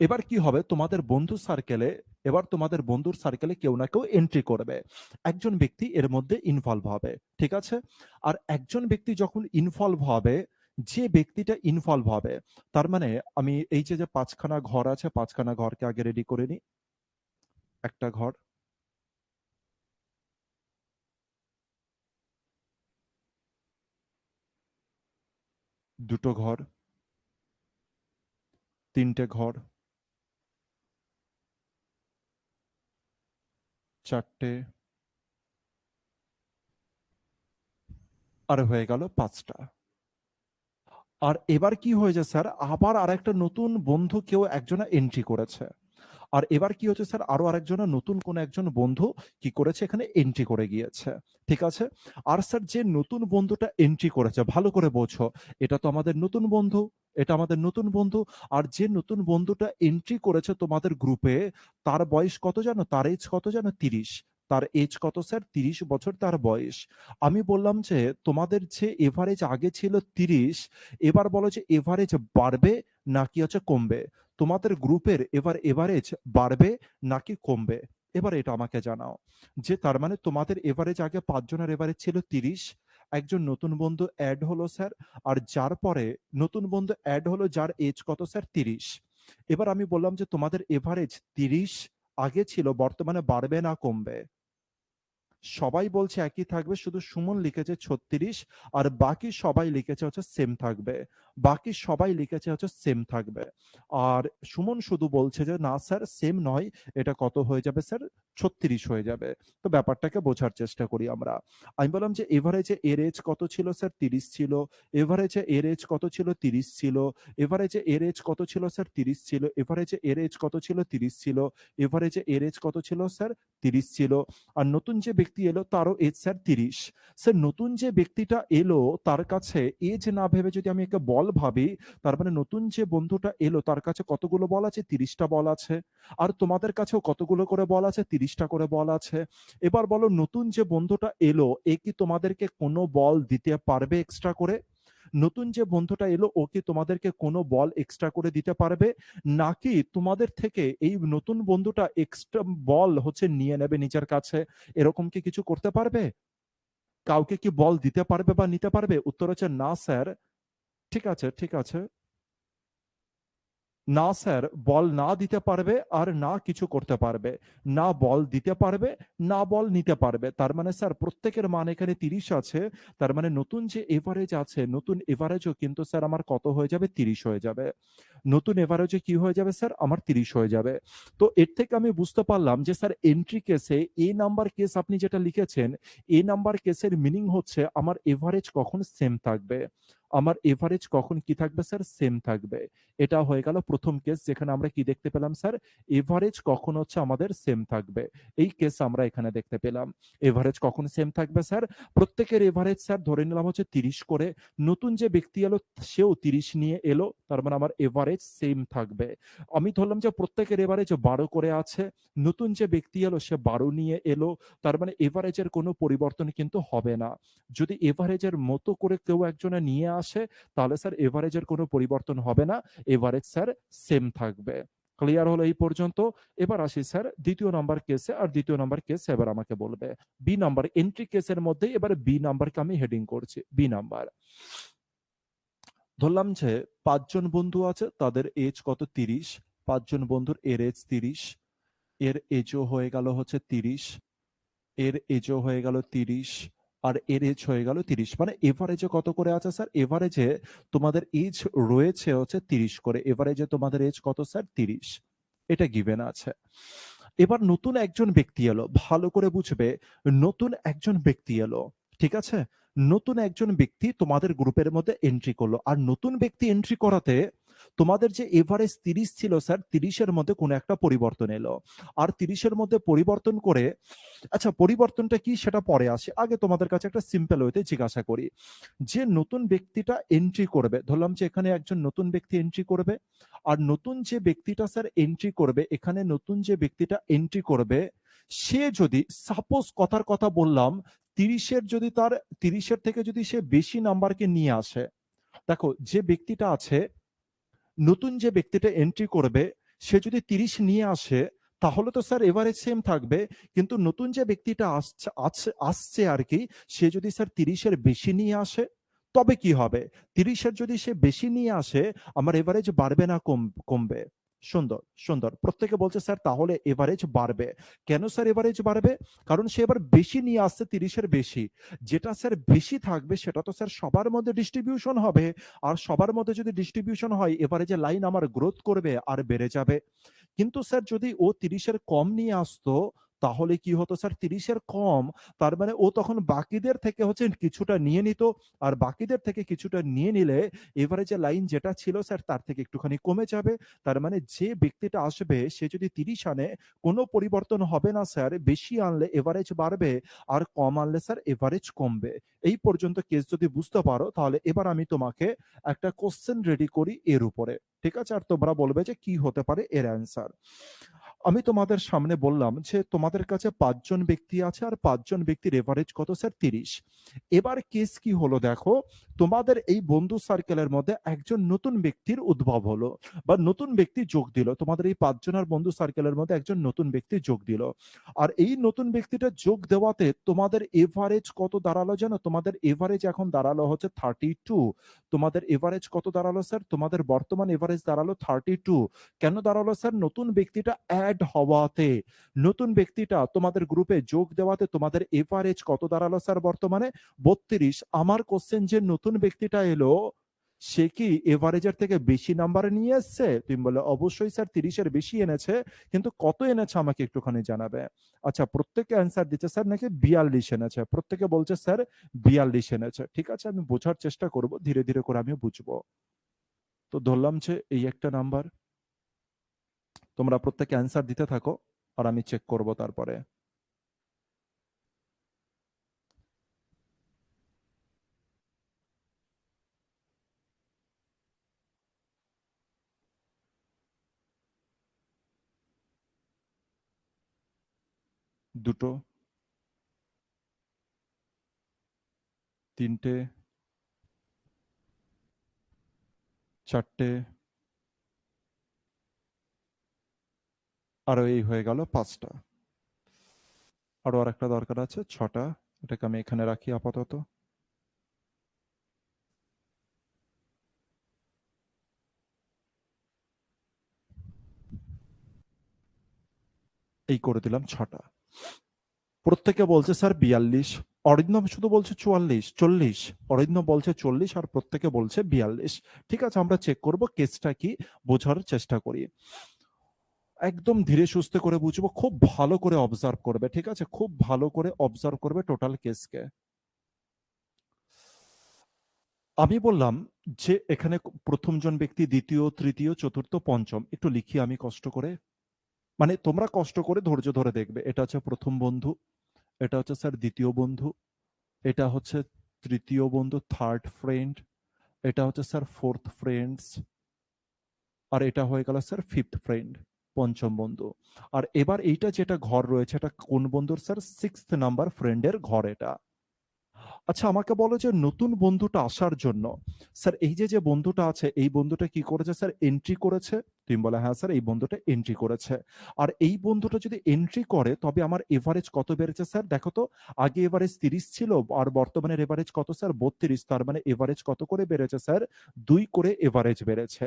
এবার কি হবে? তোমাদের বন্ধু সার্কেলে, এবার তোমাদের বন্ধুর সার্কেলে কেউ না কেউ এন্ট্রি করবে। একজন ব্যক্তি এর মধ্যে ইনভলভ হবে। ঠিক আছে? আর একজন ব্যক্তি যখন ইনভলভ হবে, যে ব্যক্তিটা ইনভলভ হবে, তার মানে আমি এই যে ৫ খানা ঘর আছে, ৫ খানা ঘরকে আগে রেডি করে নিই। একটা ঘর, ২ টো ঘর, ৩ টে ঘর, ৪ টে, আর হয়ে গেল ৫ টা। আর এবার কি হয়েছে স্যার? আবার আরেকটা নতুন বন্ধু কেউ একজনা এন্ট্রি করেছে। আর এবার কি হচ্ছে স্যার? আরো আরেকজনা নতুন কোন একজন বন্ধু কি করেছে? এখানে এন্ট্রি করে গিয়েছে। ঠিক আছে? আর স্যার যে নতুন বন্ধুটা এন্ট্রি করেছে, ভালো করে বোঝো। এটা তো আমাদের নতুন বন্ধু। এটা আমাদের নতুন বন্ধু। আর যে নতুন বন্ধুটা এন্ট্রি করেছে তোমাদের গ্রুপে, তার বয়স কত জানো? তার এজ কত জানো? ৩০। তার এজ কত স্যার? ৩০ বছর তার বয়স। আমি বললাম যে তোমাদের যে এভারেজ আগে ছিল ৩০, এবার বলো যে এভারেজ বাড়বে নাকি হচ্ছে কমবে? তোমাদের গ্রুপের এবার এভারেজ বাড়বে নাকি কমবে? এবার এটা আমাকে জানাও। যে তার মানে তোমাদের এভারেজ আগে ৫ জনের এভারেজ ছিল ৩০, একজন নতুন বন্ধু এড হলো স্যার। আর যার পরে নতুন বন্ধু এড হলো যার এজ কত স্যার? ৩০। এবার আমি বললাম যে তোমাদের এভারেজ ৩০ আগে ছিল, বর্তমানে বাড়বে না কমবে? সবাই বলছে একই থাকবে, শুধু সুমন লিখেছে ৩৬, আর বাকি সবাই লিখেছে হচ্ছে সেম থাকবে। বাকি সবাই লিখেছে হচ্ছে সেম থাকবে। আর সুমন শুধু বলছে যে না স্যার সেম নয়, এটা কত হয়ে যাবে স্যার? ৩৬ হয়ে যাবে। তো ব্যাপারটাকে বোঝার চেষ্টা করি আমরা। আমি বললাম যে এভারেজে এর এজ কত ছিল স্যার? ৩০ ছিল। এভারেজে এর এজ কত ছিল? ৩০ ছিল। এভারেজে এর এজ কত ছিল স্যার? ৩০ ছিল। এভারেজে এর এজ কত ছিল? ৩০ ছিল। এভারেজে এর এজ কত ছিল স্যার? ৩০ ছিল। আর নতুন যে ব্যক্তি এলো তারও এজ স্যার ৩০। স্যার নতুন যে ব্যক্তিটা এলো তার কাছে এজ না ভেবে যদি আমি একে বল ভাবি, তার মানে নতুন যে বন্ধুটা এলো তার কাছে কতগুলো বল আছে? ৩০ টা বল আছে। আর তোমাদের কাছেও কতগুলো করে বল আছে? ৩০ টা করে বল আছে। এবার বলো নতুন যে বন্ধুটা এলো, এ কি তোমাদেরকে কোনো বল দিতে পারবে এক্সট্রা করে? নতুন যে বন্ধুটা এলো ও কি তোমাদেরকে কোনো বল এক্সট্রা করে দিতে পারবে? নাকি তোমাদের থেকে এই নতুন বন্ধুটা এক্সট্রা বল হচ্ছে নিয়ে নেবে নিজের কাছে? এরকম কি কিছু করতে পারবে? কাউকে কি বল দিতে পারবে বা নিতে পারবে? উত্তর হচ্ছে না স্যার। ঠিক আছে, ঠিক আছে। না স্যার, বল না দিতে পারবে আর না কিছু করতে পারবে। না বল দিতে পারবে, না বল নিতে পারবে। তার মানে স্যার প্রত্যেকের মান এখানে ৩০ আছে। তার মানে নতুন যে এভারেজ আছে, নতুন এভারেজও কিন্তু স্যার আমার কত হয়ে যাবে? ৩০ হয়ে যাবে। নতুন এভারেজে কি হয়ে যাবে স্যার? আমার ৩০ হয়ে যাবে। তো এর থেকে আমি বুঝতে পারলাম যে স্যার এন্ট্রি কেসে এ নাম্বার কেস আপনি যেটা লিখেছেন, এ নাম্বার কেসের মিনিং হচ্ছে আমার এভারেজ কখন সেম থাকবে। আমার এভারেজ কখন কি থাকবে স্যার? সেম থাকবে। এটা হয়ে গেল প্রথম কেস, যেখানে আমরা কি দেখতে পেলাম স্যার? এভারেজ কখন হচ্ছে আমাদের সেম থাকবে। এই কেস আমরা এখানে দেখতে পেলাম। এভারেজ কখন সেম থাকবে স্যার? প্রত্যেকের এভারেজ স্যার ধরে নিলাম হচ্ছে 30 করে। নতুন যে ব্যক্তি এলো সেও 30 নিয়ে এলো। তার মানে আমার এভারেজ সেম থাকবে। আমি ধরলাম যে প্রত্যেকের এভারেজ 12 করে আছে। নতুন যে ব্যক্তি এলো সে 12 নিয়ে এলো। তার মানে এভারেজের কোনো পরিবর্তন কিন্তু হবে না। যদি এভারেজের মতো করে কেউ একজনে নিয়ে আসে, তাহলে স্যার এভারেজের কোনো পরিবর্তন হবে না। এভারেজ স্যার সেম থাকবে। ক্লিয়ার হলো এই পর্যন্ত? এবার আসি স্যার ২য় নাম্বার কেসে। আর ২য় নাম্বার কেস এবার আমাকে বলবে। বি নাম্বার এন্ট্রি কেসের মধ্যে এবারে বি নাম্বারকে আমি হেডিং করছি। B number. ধরলাম যে ৫ জন বন্ধু আছে, তাদের এজ কত? ৩০। ৫ জন বন্ধুর এর এজ ৩০। এর এজও হয়ে গেল হচ্ছে ৩০। এর এজও হয়ে গেল ৩০। আর এর এজ হয়ে গেল ৩০। মানে এভারেজে কত করে আছে স্যার? এভারেজে তোমাদের এজ রয়েছে হচ্ছে ৩০ করে। এভারেজে তোমাদের এজ কত স্যার? ৩০। এটা গিভেন আছে। এবার নতুন একজন ব্যক্তি এলো। ভালো করে বুঝবে, নতুন একজন ব্যক্তি এলো। ঠিক আছে? নতুন একজন ব্যক্তি তোমাদের গ্রুপের মধ্যে এন্ট্রি করলো। আর নতুন ব্যক্তি এন্ট্রি করাতে তোমাদের যে এভারেজ ৩০ ছিল স্যার, ৩০ এর মধ্যে কোনো একটা পরিবর্তন এলো। আর ৩০ এর মধ্যে পরিবর্তন করে, আচ্ছা পরিবর্তনটা কি সেটা পরে আসে। আগে তোমাদের কাছে একটা সিম্পল ওয়েতে জিজ্ঞাসা করি। যে নতুন ব্যক্তিটা এন্ট্রি করবে, ধরলাম যে এখানে একজন নতুন ব্যক্তি এন্ট্রি করবে। আর নতুন যে ব্যক্তিটা স্যার এন্ট্রি করবে, এখানে নতুন যে ব্যক্তিটা এন্ট্রি করবে, সে যদি সাপোজ কথার কথা বললাম ৩০ এর যদি তার ৩০ এর থেকে যদি সে বেশি নাম্বারকে নিয়ে আসে, দেখো যে ব্যক্তিটা আছে, নতুন যে ব্যক্তিটা এন্ট্রি করবে সে যদি ৩০ নিয়ে আসে, তাহলে তো স্যার এভারেজ সেম থাকবে। কিন্তু নতুন যে ব্যক্তিটা আসছে আর কি, সে যদি স্যার ৩০ এর বেশি নিয়ে আসে, তবে কি হবে? ৩০ এর যদি সে বেশি নিয়ে আসে, আমার এভারেজ বাড়বে না কমবে? সুন্দর, সুন্দর। প্রত্যেকে বলছে স্যার তাহলে এভারেজ বাড়বে। কেন স্যার এভারেজ বাড়বে? কারণ সে এবার বেশি নিয়ে আসছে, ৩০ এর বেশি। যেটা স্যার বেশি থাকবে সেটা তো স্যার সবার মধ্যে ডিস্ট্রিবিউশন হবে। আর সবার মধ্যে যদি ডিস্ট্রিবিউশন হয়, এবারে যে লাইন আমার গ্রোথ করবে আর বেড়ে যাবে। কিন্তু স্যার যদি ও ৩০ এর কম নিয়ে আসতো, তাহলে কি হতো স্যার? ৩০ এর কম, তার মানে ও তখন বাকিদের থেকে হচ্ছে কিছুটা নিয়ে নিত। আর বাকিদের থেকে কিছুটা নিয়ে নিলে এবারে যে লাইন যেটা ছিল স্যার তার থেকে একটুখানি কমে যাবে। তার মানে যে ব্যক্তিটা আসবে সে যদি ৩০ আনে, কোনো পরিবর্তন হবে না স্যার। বেশি আনলে এভারেজ বাড়বে, আর কম আনলে স্যার এভারেজ কমবে। এই পর্যন্ত কেস যদি বুঝতে পারো, তাহলে এবার আমি তোমাকে একটা কোশ্চেন রেডি করি এর উপরে। ঠিক আছে? আর তোমরা বলবে যে কি হতে পারে এর অ্যান্সার। আমি তোমাদের সামনে বললাম যে তোমাদের কাছে ৫ জন ব্যক্তি আছে, আর ৫ জন ব্যক্তির এভারেজ কত স্যার? ৩০। এবার কেস কি হলো দেখো, তোমাদের এই বন্ধু সার্কেলের মধ্যে একজন নতুন ব্যক্তির উদ্ভব হলো, বা নতুন ব্যক্তি যোগ দিল। তোমাদের এই ৫ জনের বন্ধু সার্কেলের মধ্যে একজন নতুন ব্যক্তি যোগ দিল। আর এই নতুন ব্যক্তিটা যোগ দেওয়াতে তোমাদের এভারেজ কত দাঁড়ালো জানো? তোমাদের এভারেজ এখন দাঁড়ালো হচ্ছে 32। তোমাদের এভারেজ কত দাঁড়ালো স্যার? তোমাদের বর্তমান এভারেজ দাঁড়ালো 32। কেন দাঁড়ালো স্যার? নতুন ব্যক্তিটা অ্যাড হওয়াতে। নতুন ব্যক্তিটা তোমাদের গ্রুপে যোগ দেওয়াতে তোমাদের এভারেজ কত দাঁড়ালো স্যার বর্তমানে? 32। আমার কোশ্চেন, যে নতুন ব্যক্তিটা এলো সে কি এভারেজের থেকে বেশি নাম্বার নিয়ে এসছে? তুমি বলে অবশ্যই স্যার 30 এর বেশি এনেছে। কিন্তু কত এনেছে আমাকে একটুখানি জানাবে। আচ্ছা প্রত্যেকে অ্যান্সার দিচ্ছে স্যার নাকি 42 এনেছে। প্রত্যেকে বলছে স্যার 42 এনেছে। ঠিক আছে, আমি বোঝার চেষ্টা করব, ধীরে ধীরে করে আমিও বুঝবো। তো ধরলাম যে এই একটা নাম্বার। তোমরা প্রত্যেকে অ্যান্সার দিতে থাকো, আর আমি চেক করব তারপরে। দুটো, তিনটে, চারটে, আরো এই হয়ে গেল 5টা। আরো আরেকটা দরকার আছে 6টা। এটাকে আমি এখানে রাখি আপাতত। এই করে দিলাম 6টা। প্রত্যেকে বলছে স্যার 42। অরিন্দম শুধু বলছে 44, 40। অরিন্দম বলছে 40, আর প্রত্যেকে বলছে 42। ঠিক আছে, আমরা চেক করব কেসটা কি, বোঝার চেষ্টা করি। একদম ধীরে সুস্থে করে বুঝবো, খুব ভালো করে অবজার্ভ করবে। ঠিক আছে, খুব ভালো করে অবজার্ভ করবে টোটাল কেসকে। আমি বললাম যে এখানে প্রথম জন ব্যক্তি, দ্বিতীয়, তৃতীয়, চতুর্থ, পঞ্চম। একটু লিখি আমি কষ্ট করে। মানে তোমরা কষ্ট করে ধৈর্য ধরে দেখবে। এটা হচ্ছে প্রথম বন্ধু, এটা হচ্ছে স্যার দ্বিতীয় বন্ধু, এটা হচ্ছে তৃতীয় বন্ধু, থার্ড ফ্রেন্ড, এটা হচ্ছে স্যার ফোর্থ ফ্রেন্ডস, আর এটা হয়ে গেল স্যার ফিফথ ফ্রেন্ড, পঞ্চম বন্ধু। আর এবার এইটা যেটা ঘর রয়েছে, এটা কোন বন্ধুর স্যার? সিক্সথ নাম্বার ফ্রেন্ডের ঘর এটা। আচ্ছা আমাকে বলো যে নতুন বন্ধুটা আসার জন্য স্যার এই যে যে বন্ধুটা আছে, এই বন্ধুটা কি করেছে স্যার? এন্ট্রি করেছে। তুমি বলে হ্যাঁ স্যার এই বন্ধুটা এন্ট্রি করেছে। আর এই বন্ধুটা যদি এন্ট্রি করে তবে আমার এভারেজ কত বেড়েছে স্যার? দেখো তো, আগে এভারেজ 30 ছিল আর বর্তমানে এভারেজ কত স্যার? 32। তার মানে এভারেজ কত করে বেড়েছে স্যার? 2 করে এভারেজ বেড়েছে।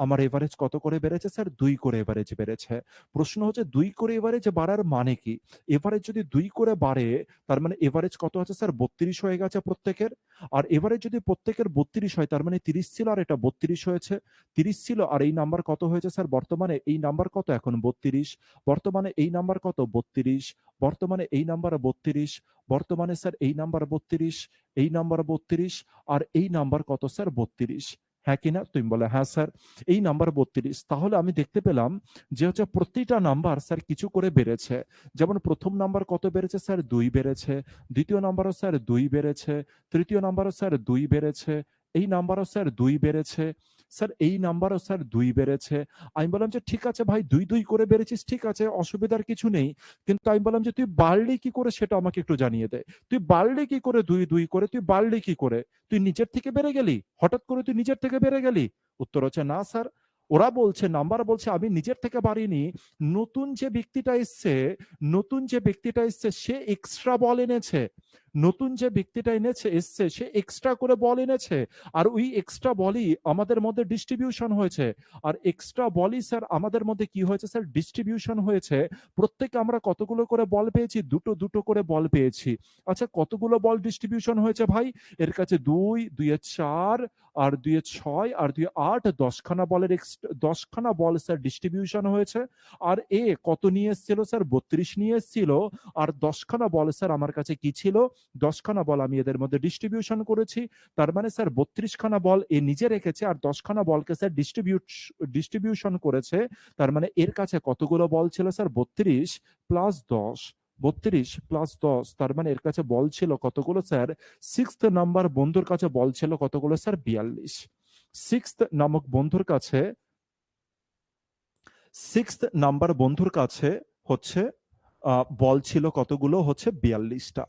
আমার এভারেজ কত করে বেড়েছে স্যার? 2 করে এভারেজ বেড়েছে। প্রশ্ন হচ্ছে 2 করে এভারেজ বাড়ার মানে কি? এভারেজ যদি 2 করে বাড়ে তার মানে এভারেজ কত আছে স্যার? 32 হয়ে গেছে প্রত্যেকের। আর এভারেজ যদি প্রত্যেকের 32 হয় তার মানে 30 ছিল আর এটা 32 হয়েছে। 30 ছিল আর এই নাম্বার কত হয়েছে স্যার বর্তমানে? এই নাম্বার কত এখন? 32। বর্তমানে এই নাম্বার কত? 32। বর্তমানে এই নাম্বার 32। বর্তমানে স্যার এই নাম্বার 32, এই নাম্বার 32 আর এই নাম্বার কত স্যার? 32। হ্যাঁ কিনা? তুমি বলে হ্যাঁ স্যার এই নাম্বার 32। তাহলে আমি দেখতে পেলাম যে হচ্ছে প্রতিটা নাম্বার স্যার কিছু করে বেড়েছে। যেমন প্রথম নাম্বার কত বেড়েছে স্যার? 2 বেড়েছে। দ্বিতীয় নাম্বারও স্যার 2 বেড়েছে। তৃতীয় নাম্বারও স্যার 2 বেড়েছে। এই নাম্বারও স্যার 2 বেড়েছে। স্যার এই নাম্বারও স্যার 2 বেড়েছে। আমি বললাম যে ঠিক আছে ভাই 2 2 করে বেড়েছিস, ঠিক আছে, অসুবিধার কিছু নেই। কিন্তু আমি বললাম যে তুই বাড়লি কি করে সেটা আমাকে একটু জানিয়ে দে। তুই বাড়লি কি করে 2 2 করে? তুই বাড়লি কি করে? তুই নিজের থেকে বেড়ে গেলি? হঠাৎ করে তুই নিজের থেকে বেড়ে গেলি? উত্তর হচ্ছে না স্যার। ওরা বলছে, নাম্বার বলছে আমি নিজের থেকে বাড়িনি। নতুন যে ব্যক্তিটা এসছে, নতুন যে ব্যক্তিটা এসছে সে এক্সট্রা বল এনেছে। নতুন যে ব্যক্তিটা এসছে সে এক্সট্রা করে বল এনেছে। আর ওই এক্সট্রা বলই আমাদের মধ্যে ডিস্ট্রিবিউশন হয়েছে। আর এক্সট্রা বলই স্যার আমাদের মধ্যে কি হয়েছে স্যার? ডিস্ট্রিবিউশন হয়েছে। প্রত্যেকে আমরা কতগুলো করে বল পেয়েছি? দুটো দুটো করে বল পেয়েছি। আচ্ছা কতগুলো বল ডিস্ট্রিবিউশন হয়েছে ভাই? এর কাছে 2, 2 এ 4 আর 2 এ 6 আর 2 এ 8, 10 খানা বলের 10 খানা বল স্যার ডিস্ট্রিবিউশন হয়েছে। আর এ কত নিয়ে এসেছিল স্যার? 32 নিয়ে এসেছিল। আর 10 খানা বল স্যার আমার কাছে কি ছিল? 10 খানা বল আমি এদের মধ্যে ডিস্ট্রিবিউশন করেছি। তার মানে স্যার 32 খানা বল এ নিজে রেখেছে আর 10 খানা বলকে স্যার ডিস্ট্রিবিউশন করেছে। তার মানে এর কাছে কতগুলো বল ছিল স্যার? 32 প্লাস 10। 32 প্লাস 10 তার মানে এর কাছে বল ছিল কতগুলো স্যার? সিক্সথ নাম্বার বন্ধুর কাছে বল ছিল কতগুলো স্যার? 42। সিক্সথ নামক বন্ধুর কাছে, সিক্সথ নাম্বার বন্ধুর কাছে হচ্ছে বল ছিল কতগুলো? হচ্ছে 42টা।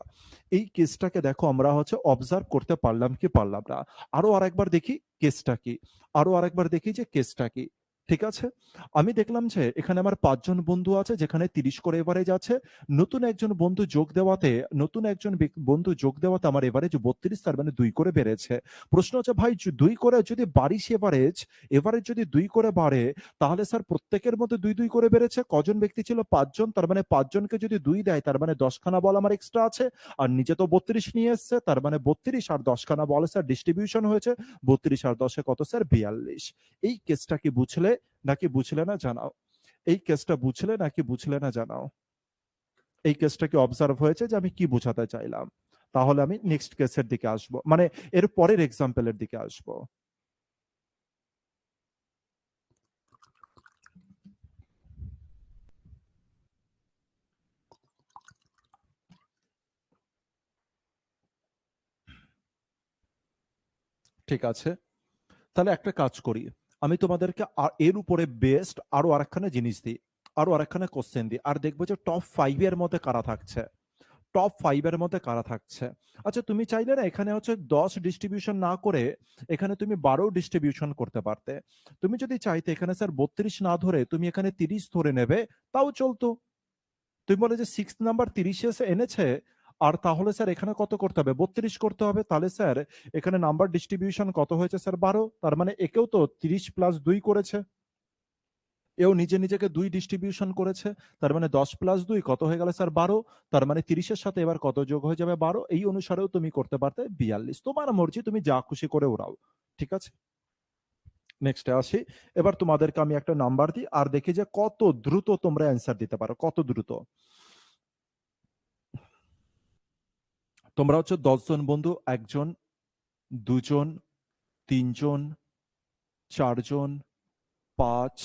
এই কেসটাকে দেখো আমরা হচ্ছে অবজার্ভ করতে পারলাম কি পারলাম না? আরো আরেকবার দেখি কেসটা কি, আরো আরেকবার দেখি যে কেসটা কি। ঠিক আছে, আমি দেখলাম যে এখানে আমার 5 জন বন্ধু আছে যেখানে 30 করে এভারেজ আছে। নতুন একজন বন্ধু যোগ দেওয়াতে, নতুন একজন বন্ধু যোগ দেওয়াতে আমার এভারেজ 32, তার মানে 2 করে বেড়েছে। প্রশ্ন হচ্ছে ভাই 2 করে যদি বাড়িস এভারেজ, এভারেজ যদি 2 করে বাড়ে তাহলে স্যার প্রত্যেকের মধ্যে 2 2 করে বেড়েছে। কজন ব্যক্তি ছিল? 5 জন। তার মানে 5 জনকে যদি 2 দেয় তার মানে 10 খানা বল আমার এক্সট্রা আছে। আর নিজে তো 32 নিয়ে এসছে, তার মানে 32 আর 10 খানা বল স্যার ডিস্ট্রিবিউশন হয়েছে। 32 আর 10 কত স্যার? 42। এই কেসটা কি বুঝলে নাকি বুঝলে না জানাও। এই কেসটা বুঝলে নাকি বুঝলে না জানাও। এই কেসটা কি অবজার্ভ হয়েছে যে আমি কি বোঝাতে চাইলাম? তাহলে আমি নেক্সট কেসের দিকে আসবো, মানে এর পরের এক্সাম্পলের দিকে আসবো। ঠিক আছে, তাহলে একটা কাজ করি, আমি তোমাদেরকে এর উপরে বেস্ট আরো আরেকখানা জিনিস দিই, আরো আরেকখানা কোশ্চেন দিই, আর দেখবো যে টপ 5 এর মধ্যে কারা থাকছে। টপ 5 এর মধ্যে কারা থাকছে। আচ্ছা তুমি চাইলে না এখানে হচ্ছে 10 ডিস্ট্রিবিউশন না করে এখানে তুমি 12 ডিস্ট্রিবিউশন করতে পারতে। তুমি যদি চাইতে এখানে স্যার 32 না ধরে তুমি এখানে 30 ধরে নেবে, তাও চলতো। তুমি বলে যে 6 নাম্বার 30 এসে এনেছে, আর তাহলে স্যার এখানে কত করতে হবে? 32 করতে হবে। তাহলে স্যার এখানে নাম্বার ডিস্ট্রিবিউশন কত হয়েছে স্যার? 12। তার মানে একেও তো 30 প্লাস 2 করেছে, এও নিজে নিজেকে 2 ডিস্ট্রিবিউশন করেছে। তার মানে 10 প্লাস 2 কত হয়ে গেল স্যার? 12। তার মানে 30 এর সাথে এবার কত যোগ হয়ে যাবে? 12। এই অনুসারেও তুমি করতে পারতে 42। তোমার মর্জি, তুমি যা খুশি করে ওড়াও। ঠিক আছে, নেক্সটে আসি। এবার তোমাদেরকে আমি একটা নাম্বার দিই আর দেখি যে কত দ্রুত তোমরা অ্যান্সার দিতে পারো, কত দ্রুত। তোমরা হচ্ছে 10 জন বন্ধু, 1 জন, 2 জন, 3 জন, 4 জন, 5,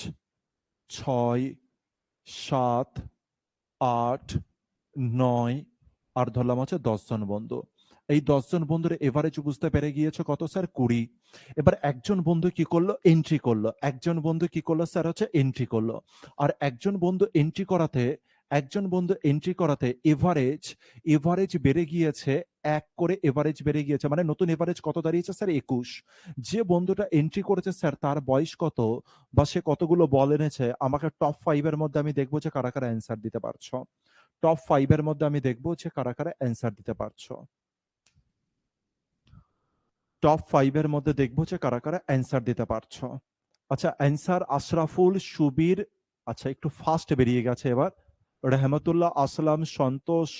6, 7, 8, 9 আর ধরলাম হচ্ছে 10 জন বন্ধু। এই 10 জন বন্ধুর এভারেজ বুঝতে পেরে গিয়েছো কত স্যার? 20। এবার একজন বন্ধু কি করলো? এন্ট্রি করলো। একজন বন্ধু কি করলো স্যার? হচ্ছে এন্ট্রি করলো। আর একজন বন্ধু এন্ট্রি করাতে এভারেজ বেড়ে গিয়েছে 1 করে এভারেজ বেড়ে গিয়েছে। মানে নতুন এভারেজ কত দাঁড়িয়েছে স্যার? 21। যে বন্ধুটা এন্ট্রি করেছে স্যার তার বয়স কত বা সে কতগুলো বল এনেছে আমাকে টপ 5 এর মধ্যে আমি দেখব যে কারা, কারা অ্যান্সার দিতে পারছো। টপ 5 এর মধ্যে আমি দেখব যে কারা, কারা অ্যান্সার দিতে পারছো। টপ 5 এর মধ্যে দেখব যে কারা, কারা অ্যান্সার দিতে পারছো। আচ্ছা অ্যান্সার আশরাফুল, সুবীর, আচ্ছা একটু ফাস্ট বেরিয়ে গেছে এবার। রেহমতুল্লাহ, আসলাম, সন্তোষ,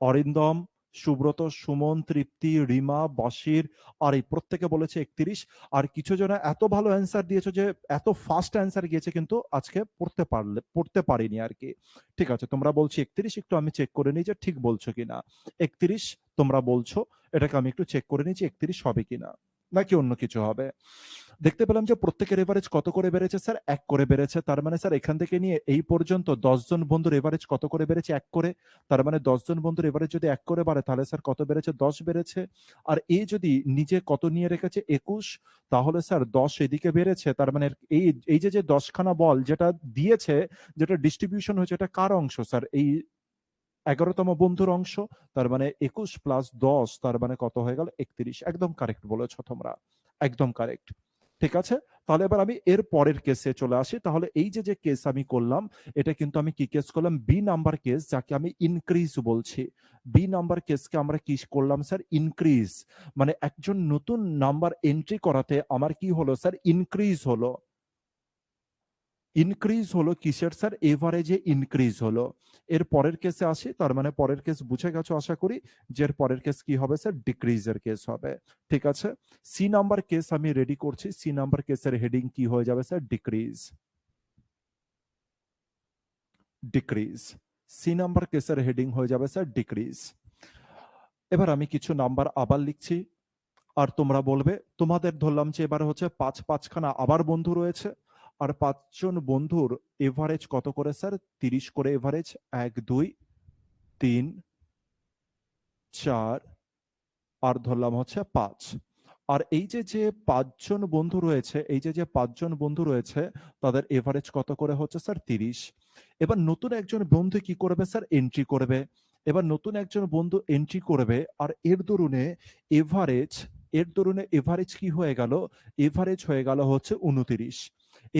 অরিন্দম, সুব্রত, সুমন, তৃপ্তি, রিমা, বাশির আর এই প্রত্যেকে বলেছে 31। আর কিছু জন এত ভালো অ্যান্সার দিয়েছো যে এত ফাস্ট অ্যান্সার গিয়েছে কিন্তু আজকে পড়তে পারিনি আর কি। ঠিক আছে তোমরা বলছি 31, একটু আমি চেক করে নিই যে ঠিক বলছো কিনা। 31 তোমরা বলছো, এটাকে আমি একটু চেক করে নিচ্ছি 31 হবে কিনা নাকি অন্য কিছু হবে। দেখতে পেলাম যে প্রত্যেকের এভারেজ কত করে বেড়েছে স্যার? 1 করে বেড়েছে। তার মানে স্যার এখান থেকে নিয়ে এই পর্যন্ত 10 জন বন্ধুর এভারেজ কত করে বেড়েছে? 1 করে। তার মানে 10 জন বন্ধুর এভারেজ যদি 1 করে বাড়ে তাহলে স্যার কত বেড়েছে? 10 বেড়েছে। আর এ যদি নিজে কত নিয়ে রেখেছে? 21, তাহলে স্যার 10 এদিকে বেড়েছে। তার মানে এই এই যে 10 খানা বল যেটা দিয়েছে, যেটা ডিস্ট্রিবিউশন হয়েছে এটা কার অংশ স্যার? এই 11তম বন্ধুর অংশ। তার মানে 21 প্লাস 10 তার মানে কত হয়ে গেল? 31। একদম কারেক্ট বলেছো তোমরা। একদম কারেক্ট। ঠিক আছে? তাহলে এবার আমি এর পরের কেসে চলে আসি। তাহলে এই যে কেস আমি করলাম, এটা কিন্তু আমি কি কেস করলাম? বি নাম্বার কেস, যাকে আমি ইনক্রিজ বলছি। বি নাম্বার কেসকে আমরা কি করলাম স্যার? ইনক্রিজ। মানে একজন নতুন নাম্বার এন্ট্রি করাতে আমার কি হলো স্যার? ইনক্রিজ হলো। ইনক্রিজ হলো কিসের স্যার? এভারেজে ইনক্রিজ হলো। এর পরের কেসে আসি। তার মানে পরের কেস বুঝে গেছো আশা করি যে এর পরের কেস কি হবে স্যার? ডিক্রিজের কেস হবে। ঠিক আছে? সি নাম্বার কেস আমি রেডি করছি। সি নাম্বার কেসের হেডিং কি হয়ে যাবে sir? Decrease. Decrease. C number কেসের হেডিং হয়ে যাবে স্যার ডিক্রিজ। এবার আমি কিছু নাম্বার আবার লিখছি আর তোমরা বলবে। তোমাদের ধরলাম যে এবার হচ্ছে 5 খানা আবার বন্ধু রয়েছে। আর 5 জন বন্ধুর এভারেজ কত করে স্যার? 30 করে এভারেজ। 1, 2, 3, 4 আর ধরলাম হচ্ছে 5। আর এই যে 5 জন বন্ধু রয়েছে, এই যে 5 জন বন্ধু রয়েছে তাদের এভারেজ কত করে হচ্ছে স্যার? 30। এবার নতুন একজন বন্ধু কি করবে স্যার? এন্ট্রি করবে। এবার নতুন একজন বন্ধু এন্ট্রি করবে আর এভারেজ এর দরুনে এভারেজ কি হয়ে গেল? এভারেজ হয়ে গেল হচ্ছে 29।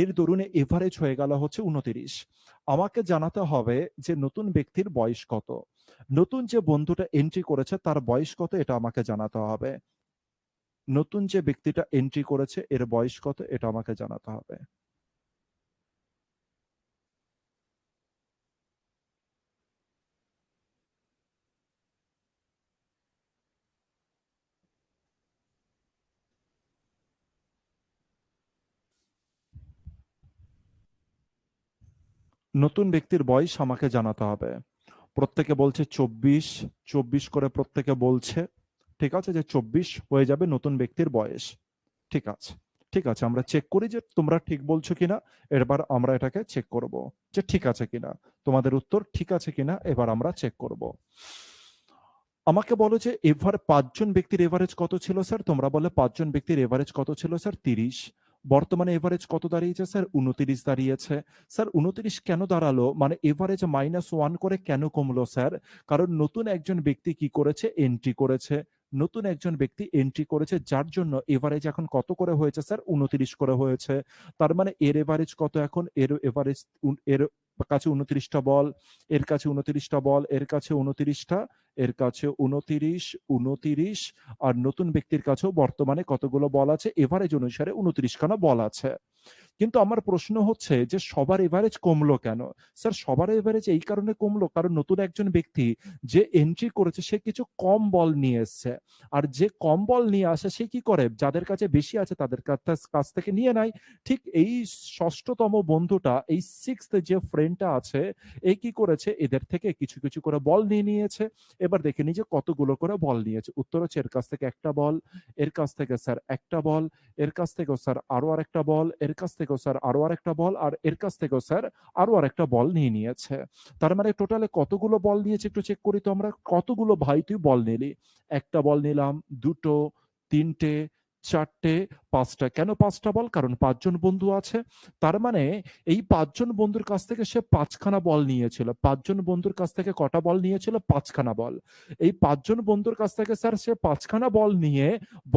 এর দরুনে এভারেজ হয়ে গেল হচ্ছে 29। আমাকে জানাতে হবে যে নতুন ব্যক্তির বয়স কত। নতুন যে বন্ধুটা এন্ট্রি করেছে তার বয়স কত এটা আমাকে জানাতে হবে। নতুন যে ব্যক্তিটা এন্ট্রি করেছে এর বয়স কত এটা আমাকে জানাতে হবে। নতুন ব্যক্তির বয়স আমাকে জানাতে হবে। প্রত্যেকে বলছে 24, 24 করে প্রত্যেকে বলছে। ঠিক আছে যে 24 হয়ে যাবে নতুন ব্যক্তির বয়স। ঠিক আছে। ঠিক আছে আমরা চেক করি যে তোমরা ঠিক বলছো কিনা। এবার আমরা এটাকে চেক করব যে ঠিক আছে কিনা। তোমাদের উত্তর ঠিক আছে কিনা এবার আমরা চেক করব। আমাকে বলো যে 5 জন ব্যক্তির এভারেজ কত ছিল স্যার? তোমরা বলে 5 জন ব্যক্তির এভারেজ কত ছিল স্যার? 30। বর্তমানে এভারেজ কত দাঁড়িয়েছে স্যার? 29 দাঁড়িয়েছে। স্যার 29 কেন দাঁড়ালো? মানে এভারেজ -1 করে কেন কমলো স্যার? কারণ নতুন একজন ব্যক্তি কি করেছে? এন্ট্রি করেছে। নতুন একজন ব্যক্তি এন্ট্রি করেছে যার জন্য এভারেজ এখন কত করে হয়েছে স্যার? 29 করে হয়েছে। তার মানে এর এভারেজ কত এখন? এর এভারেজ এর কাছে 29 টা বল, এর কাছে 29 টা বল, এর কাছে 29 টা, এর কাছে 29, 29 আর নতুন ব্যক্তির কাছেও বর্তমানে কতগুলো বল আছে? এভারেজ অনুসারে 29 খানা বল আছে। কিন্তু আমার প্রশ্ন হচ্ছে যে সবার এভারেজ কমলো কেন? স্যার সবার এভারেজ এই কারণে কমলো কারণ নতুন একজন ব্যক্তি যে এন্ট্রি করেছে সে কিছু কম বল নিয়ে এসছে। আর যে কম বল নিয়ে আসে সে কি করে? যাদের কাছে বেশি আছে তাদের কাছ থেকে নিয়ে নেয়। ঠিক এই ৬ষ্ঠ তম বন্ধুটা এই 6th যে ফ্রেন্ডটা আছে এ কি করেছে? এদের থেকে কিছু করে বল নিয়ে নিয়েছে। এবার দেখে নিই যে কতগুলো করে বল নিয়েছে। উত্তর হচ্ছে এর কাছ থেকে ১ টা বল, এর কাছ থেকে স্যার ১ টা বল, এর কাছ থেকেও স্যার আরো আরেকটা বল, এর কাছ থেকেও স্যার আরো আরেকটা বল, আর এর কাছ থেকেও স্যার আরো আরেকটা বল নিয়ে নিয়েছে। তার মানে টোটালে কতগুলো বল নিয়েছে একটু চেক করি তো আমরা। কতগুলো ভাই তুই বল নিলি? ১ টা বল নিলাম, ২ টো, ৩ টে, ৪ টে, ৫ টা। কেন ৫ টা বল? কারণ ৫ জন বন্ধু আছে। তার মানে এই ৫ জন বন্ধুর কাছ থেকে সে ৫ খানা বল নিয়েছিল। ৫ জন বন্ধুর কাছ থেকে কটা বল নিয়েছিল? ৫ খানা বল। এই ৫ জন বন্ধুর কাছ থেকে স্যার সে ৫ খানা বল নিয়ে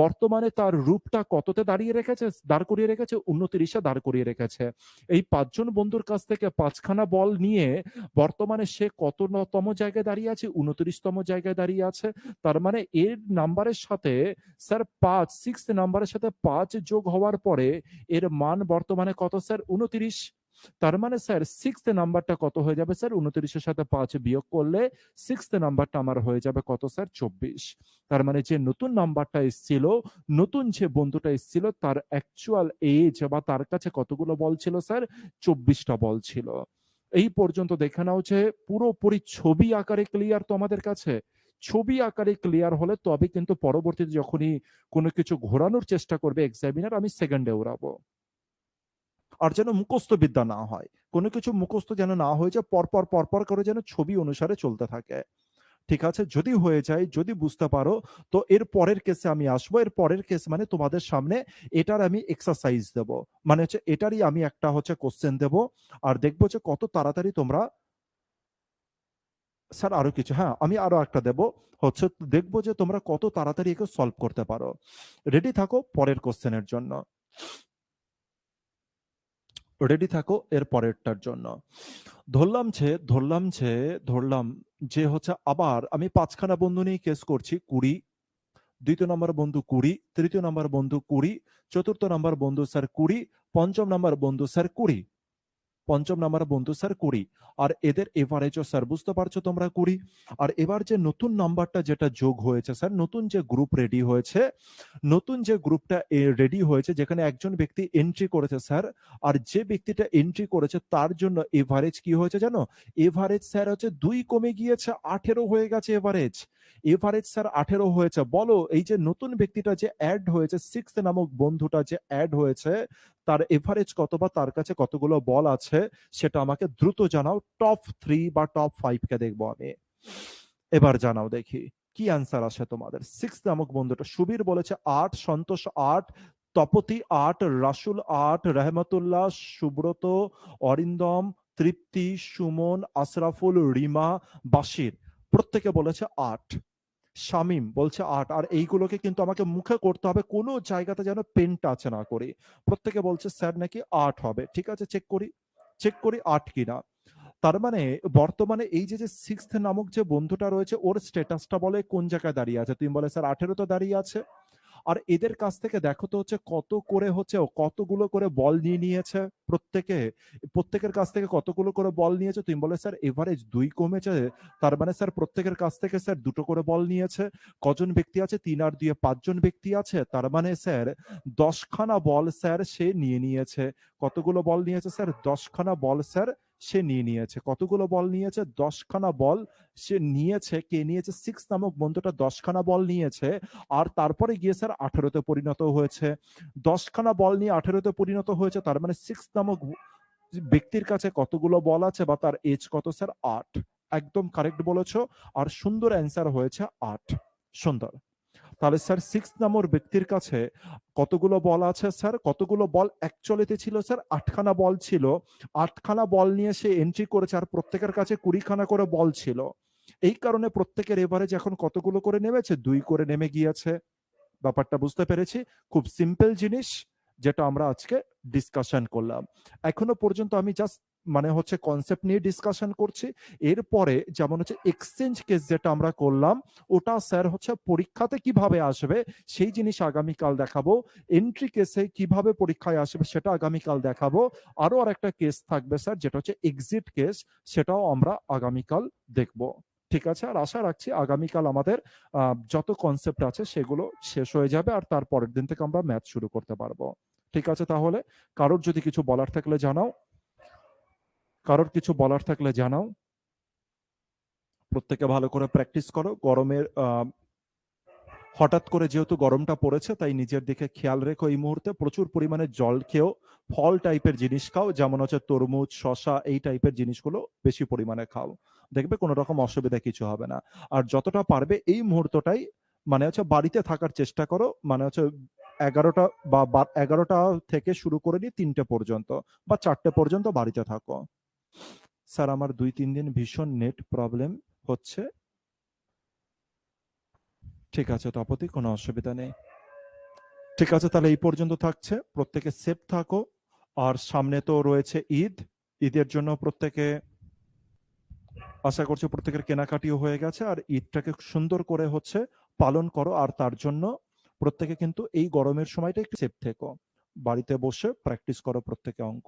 বর্তমানে তার রূপটা কততে দাঁড় করিয়ে রেখেছে? ২৯ এ দাঁড় করিয়ে রেখেছে। এই ৫ জন বন্ধুর কাছ থেকে ৫ খানা বল নিয়ে বর্তমানে সে তম জায়গায় দাঁড়িয়ে আছে? ২৯ তম জায়গায় দাঁড়িয়ে আছে। তার মানে এর নাম্বারের সাথে স্যার ৫ নাম্বারের সাথে ৫ যোগ হওয়ার পরে এর মান বর্তমানে কত স্যার? ২৯। তার মানে স্যার 6th নাম্বারটা কত হয়ে যাবে স্যার? ২৯ এর সাথে ৫ বিয়োগ করলে 6th নাম্বারটা আমার হয়ে যাবে কত স্যার? ২৪। তার মানে যে নতুন নাম্বারটা এসছিল, নতুন যে বন্ধুটা এসছিল তার অ্যাকচুয়াল এজ বা তার কাছে কতগুলো বল ছিল স্যার? ২৪ টা বল ছিল। এই পর্যন্ত দেখে নাও যে পুরোপুরি ছবি আকারে ক্লিয়ার তো আমাদের কাছে? ছবি আকারে ক্লিয়ার হলে তবে কিন্তু পরবর্তীতে যখনই কোনো কিছু ঘোরানোর চেষ্টা করবে এক্সামিনার আমি সেকেন্ডে উড়াবো। আর যেন মুখস্থ বিদ্যা না হয়। কোনো কিছু মুখস্থ যেন না হয়ে যায় পরপর করে যেন ছবি অনুসারে চলতে থাকে। ঠিক আছে? যদি হয়ে যায়, যদি বুঝতে পারো তো এর পরের কেসে আমি আসবো। এর পরের কেস মানে তোমাদের সামনে এটার আমি এক্সারসাইজ দেব। মানে হচ্ছে এটারই আমি একটা হচ্ছে কোয়েশ্চেন দেব। আর দেখব যে কত তাড়াতাড়ি তোমরা স্যার আরো কিছু হ্যাঁ, আমি আরো একটা দেব। হচ্ছে দেখব যে তোমরা কত তাড়াতাড়ি একে সলভ করতে পারো। রেডি থাকো পরের কোয়েশ্চেনের জন্য। রেডি থাকো এর পরেরটার জন্য। ধরলাম যে হচ্ছে আবার আমি ৫ খানা বন্ধু নিয়ে কেস করছি ২০, ২য় নম্বর বন্ধু ২০, ৩য় নম্বর বন্ধু ২০, ৪র্থ নম্বর বন্ধু স্যার ২০, ৫ম নম্বর বন্ধু স্যার ২০। ৫ম নাম্বার বন্ধু স্যার ২০। আর এদের এভারেজও স্যার বুঝতে পারছো তোমরা ২০। আর এবার যে নতুন নাম্বারটা যেটা যোগ হয়েছে স্যার, নতুন যে গ্রুপ রেডি হয়েছে, নতুন যে গ্রুপটা রেডি হয়েছে যেখানে একজন ব্যক্তি এন্ট্রি করেছে স্যার, আর যে ব্যক্তিটা এন্ট্রি করেছে তার জন্য এভারেজ কি হয়েছে জানো? এভারেজ স্যার হচ্ছে ২ কমে গিয়েছে ১৮ হয়ে গেছে এভারেজ। এভারেজ স্যার ১৮ হয়েছে। বলো এই যে নতুন ব্যক্তিটা যে এড হয়েছে 6th নামক বন্ধুটা যে এড হয়েছে তার এভারেজ কত বা তার কাছে কতগুলো বল আছে সেটা আমাকে দ্রুত জানাও। টপ 3 বা টপ 5 কে দেখবো আমি। এবার জানাও দেখি কি অ্যান্সার আসে তোমাদের। 6 নামক বন্ধুটা সুবীর বলেছে ৮, সন্তোষ ৮, তপতি ৮, রাসুল ৮, রহমতুল্লাহ, সুব্রত, অরিন্দম, তৃপ্তি, সুমন, আশরাফুল, রিমা, বাশির প্রত্যেকে বলেছে ৮। শামীম বলছে ৮। আর এইগুলোকে কিন্তু আমাকে মুখে করতে হবে, কোনো জায়গাতে যেন পেন টাচ না করি। প্রত্যেকে বলছে স্যার নাকি ৮ হবে। ঠিক আছে চেক করি ৮ কিনা। তার মানে বর্তমানে এই যে 6th নামক যে বন্ধুটা রয়েছে ওর স্ট্যাটাসটা বলে কোন জায়গায় দাঁড়িয়ে আছে? তুমি বলে স্যার 18 তো দাঁড়িয়ে আছে। আর এদের কাছ থেকে দেখো তো হচ্ছে কত করে হচ্ছে কতগুলো করে বল নিয়ে নিয়েছে প্রত্যেকে। প্রত্যেকের কাছ থেকে কতগুলো করে বল নিয়েছে? তুমি বলে স্যার এভারেজ ২ কমেছে। তার মানে স্যার প্রত্যেকের কাছ থেকে স্যার ২ টো করে বল নিয়েছে। কজন ব্যক্তি আছে? ৩ আর ২ ৫ জন ব্যক্তি আছে। তার মানে স্যার ১০ খানা বল স্যার সে নিয়ে নিয়েছে। কতগুলো বল নিয়েছে স্যার? ১০ খানা বল স্যার সে নিয়ে নিয়েছে। কতগুলো বল নিয়েছে? ১০ খানা বল সে নিয়েছে। কে নিয়েছে? 6 নামক বন্ধুটা ১০ খানা বল নিয়েছে। আর তারপরে গিয়ে স্যার 18 তে পরিণত হয়েছে। ১০ খানা বল নিয়ে 18 তে পরিণত হয়েছে। তার মানে 6 নামক ব্যক্তির কাছে কতগুলো বল আছে বা তার এজ কত স্যার? ৮। একদম কারেক্ট বলেছো। আর সুন্দর অ্যান্সার হয়েছে ৮। সুন্দর। তাহলে স্যার 6 নম্বর ব্যক্তির কাছে কতগুলো বল আছে স্যার? কতগুলো বল অ্যাকচুয়ালিতে ছিল স্যার? ৮ খানা বল ছিল। ৮ খানা বল নিয়ে সে এন্ট্রি করেছে আর প্রত্যেকের কাছে ২০ খানা করে বল ছিল। এই কারণে প্রত্যেকের এভারেজ এখন কতগুলো করে নেমেছে? ২ করে নেমে গিয়েছে। ব্যাপারটা বুঝতে পেরেছি। খুব সিম্পল জিনিস যেটা আমরা আজকে ডিসকাশন করলাম। এখনো পর্যন্ত আমি জাস্ট মানে হচ্ছে কনসেপ্ট নিয়ে ডিসকাশন করছি। এরপরে যেমন হচ্ছে এক্সচেঞ্জ কেস যেটা আমরা করলাম, ওটা স্যার হচ্ছে পরীক্ষাতে কিভাবে আসবে সেই জিনিস আগামীকাল দেখাবো। এন্ট্রি কেসে কিভাবে পরীক্ষায় আসবে সেটা আগামীকাল দেখাবো। আরো আরেকটা কেস থাকবে স্যার, যেটা হচ্ছে এক্সিট কেস, সেটাও আমরা আগামীকাল দেখব। ঠিক আছে? আর আশা রাখছি আগামীকাল আমাদের যত কনসেপ্ট আছে সেগুলো শেষ হয়ে যাবে, আর তার পরের দিন থেকে আমরা ম্যাথ শুরু করতে পারবো। ঠিক আছে তাহলে? কারোর যদি কিছু বলার থাকলে জানাও। কারোর কিছু বলার থাকলে জানাও। প্রত্যেকে ভালো করে প্র্যাকটিস করো। গরমের হঠাৎ করে যেহেতু গরমটা পড়েছে, তাই নিজের দিকে খেয়াল রেখো। এই মুহূর্তে প্রচুর পরিমাণে জল খেও, ফল টাইপের জিনিস খাও, যেমন হচ্ছে তরমুজ, শশা, এই টাইপের জিনিসগুলো বেশি পরিমাণে খাও। দেখবে কোনো রকম অসুবিধা কিছু হবে না। আর যতটা পারবে এই মুহূর্তটাই মানে হচ্ছে বাড়িতে থাকার চেষ্টা করো। মানে হচ্ছে ১১টা বা ১১টা থেকে শুরু করে নিয়ে ৩টে পর্যন্ত বা ৪টে পর্যন্ত বাড়িতে থাকো। স্যার আমার ২-৩ দিন ভীষণ নেট প্রবলেম হচ্ছে। ঠিক আছে তপতি, কোনো অসুবিধা নেই। ঠিক আছে তাহলে এই পর্যন্ত থাকছে। প্রত্যেকে সেফ থাকো। আর সামনে তো রয়েছে ঈদ। ঈদের জন্য প্রত্যেকে আশা করছি প্রত্যেকের কেনাকাটিও হয়ে গেছে, আর ঈদটাকে সুন্দর করে হচ্ছে পালন করো। আর তার জন্য প্রত্যেকে কিন্তু এই গরমের সময়টা একটু সেফ থেকো। বাড়িতে বসে প্র্যাকটিস করো প্রত্যেকে অঙ্ক।